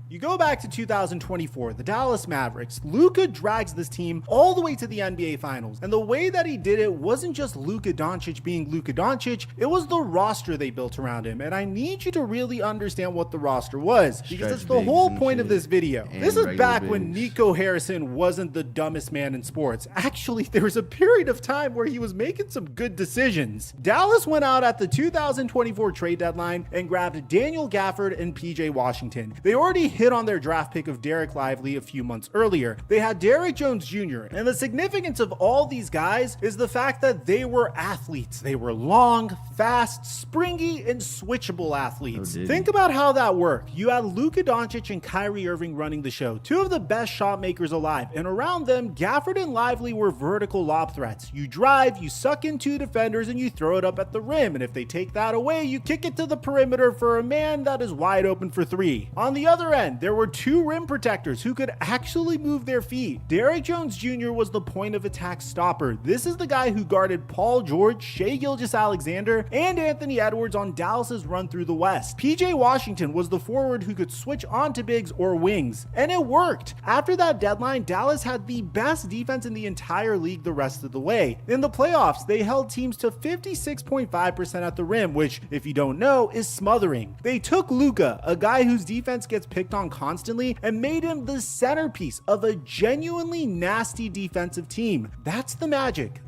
You go back to 2024, the Dallas Mavericks. Luka drags this team all the way to the NBA Finals. And the way that he did it wasn't just Luka Doncic being Luka Doncic, it was the roster they built around him. And I need you to really understand what the roster was, because it's the whole point of this video. This is back when Nico Harrison wasn't the dumbest man in sports. Actually, there was a period of time where he was making some good decisions. Dallas went out at the 2024 trade deadline and grabbed Daniel Gafford and PJ Washington. They already hit on their draft pick of Derek Lively a few months earlier. They had Derrick Jones Jr. And the significance of all these guys is the fact that they were athletes. They were long, fast, springy, and switchable athletes. Think about how that worked. You had Luka Doncic and Kyrie Irving running the show, 2 of the best shot makers alive. And around them, Gafford and Lively were vertical lob threats. You drive, you suck in 2 defenders, and you throw it up at the rim. And if they take that away, you kick it to the perimeter for a man that is wide open for 3. On the other end, there were 2 rim protectors who could actually move their feet. Derrick Jones Jr. was the point of attack stopper. This is the guy who guarded Paul George, Shai Gilgeous-Alexander, and Anthony Edwards on Dallas's run through the West. PJ Washington was the forward who could switch onto bigs or wings, and it worked. After that deadline, Dallas had the best defense in the entire league the rest of the way. In the playoffs, they held teams to 56.5% at the rim, which, if you don't know, is smothering. They took Luka, a guy whose defense gets picked on constantly, and made him the centerpiece of a genuinely nasty defensive team. That's the magic.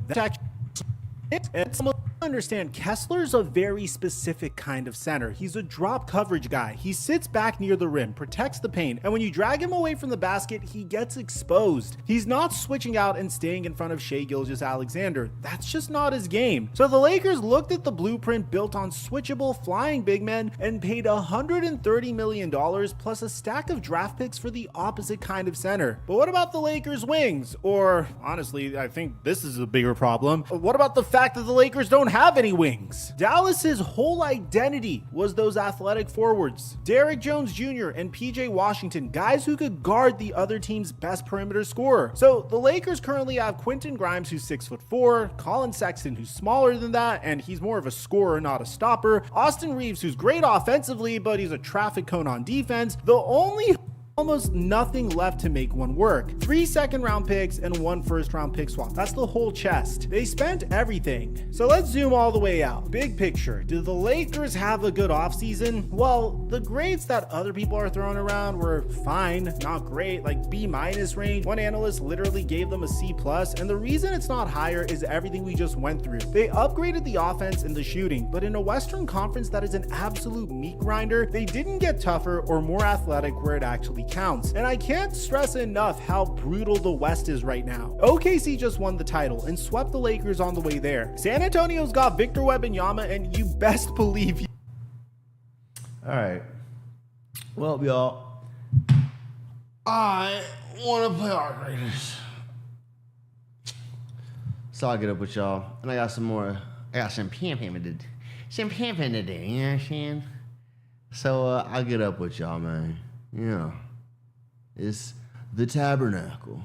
And some of Understand, Kessler's a very specific kind of center. He's a drop coverage guy. He sits back near the rim, protects the paint, and when you drag him away from the basket, he gets exposed. He's not switching out and staying in front of Shai Gilgeous-Alexander. That's just not his game. So the Lakers looked at the blueprint built on switchable flying big men and paid $130 million plus a stack of draft picks for the opposite kind of center. But what about the Lakers' wings? Or honestly, I think this is a bigger problem. What about the fact that the Lakers don't have any wings? Dallas's whole identity was those athletic forwards. Derrick Jones Jr. and PJ Washington, guys who could guard the other team's best perimeter scorer. So the Lakers currently have Quentin Grimes, who's 6'4", Colin Sexton, who's smaller than that, and he's more of a scorer, not a stopper. Austin Reeves, who's great offensively, but he's a traffic cone on defense. The only almost nothing left to make one work. 3 second-round picks and 1 first-round pick swap. That's the whole chest. They spent everything. So let's zoom all the way out. Big picture. Do the Lakers have a good offseason? Well, the grades that other people are throwing around were fine, not great, like B- range. One analyst literally gave them a C+, and the reason it's not higher is everything we just went through. They upgraded the offense and the shooting, but in a Western Conference that is an absolute meat grinder, they didn't get tougher or more athletic where it actually counts. And I can't stress enough how brutal the West is right now. OKC just won the title and swept the Lakers on the way there. San Antonio's got Victor Wembanyama, and you best believe you. All right. Well, y'all, I want to play Arc Raiders. So I'll get up with y'all. And I got some more. I got some pimping to do. You know what I'm saying? So I'll get up with y'all, man. Yeah. It's the Tabernacle.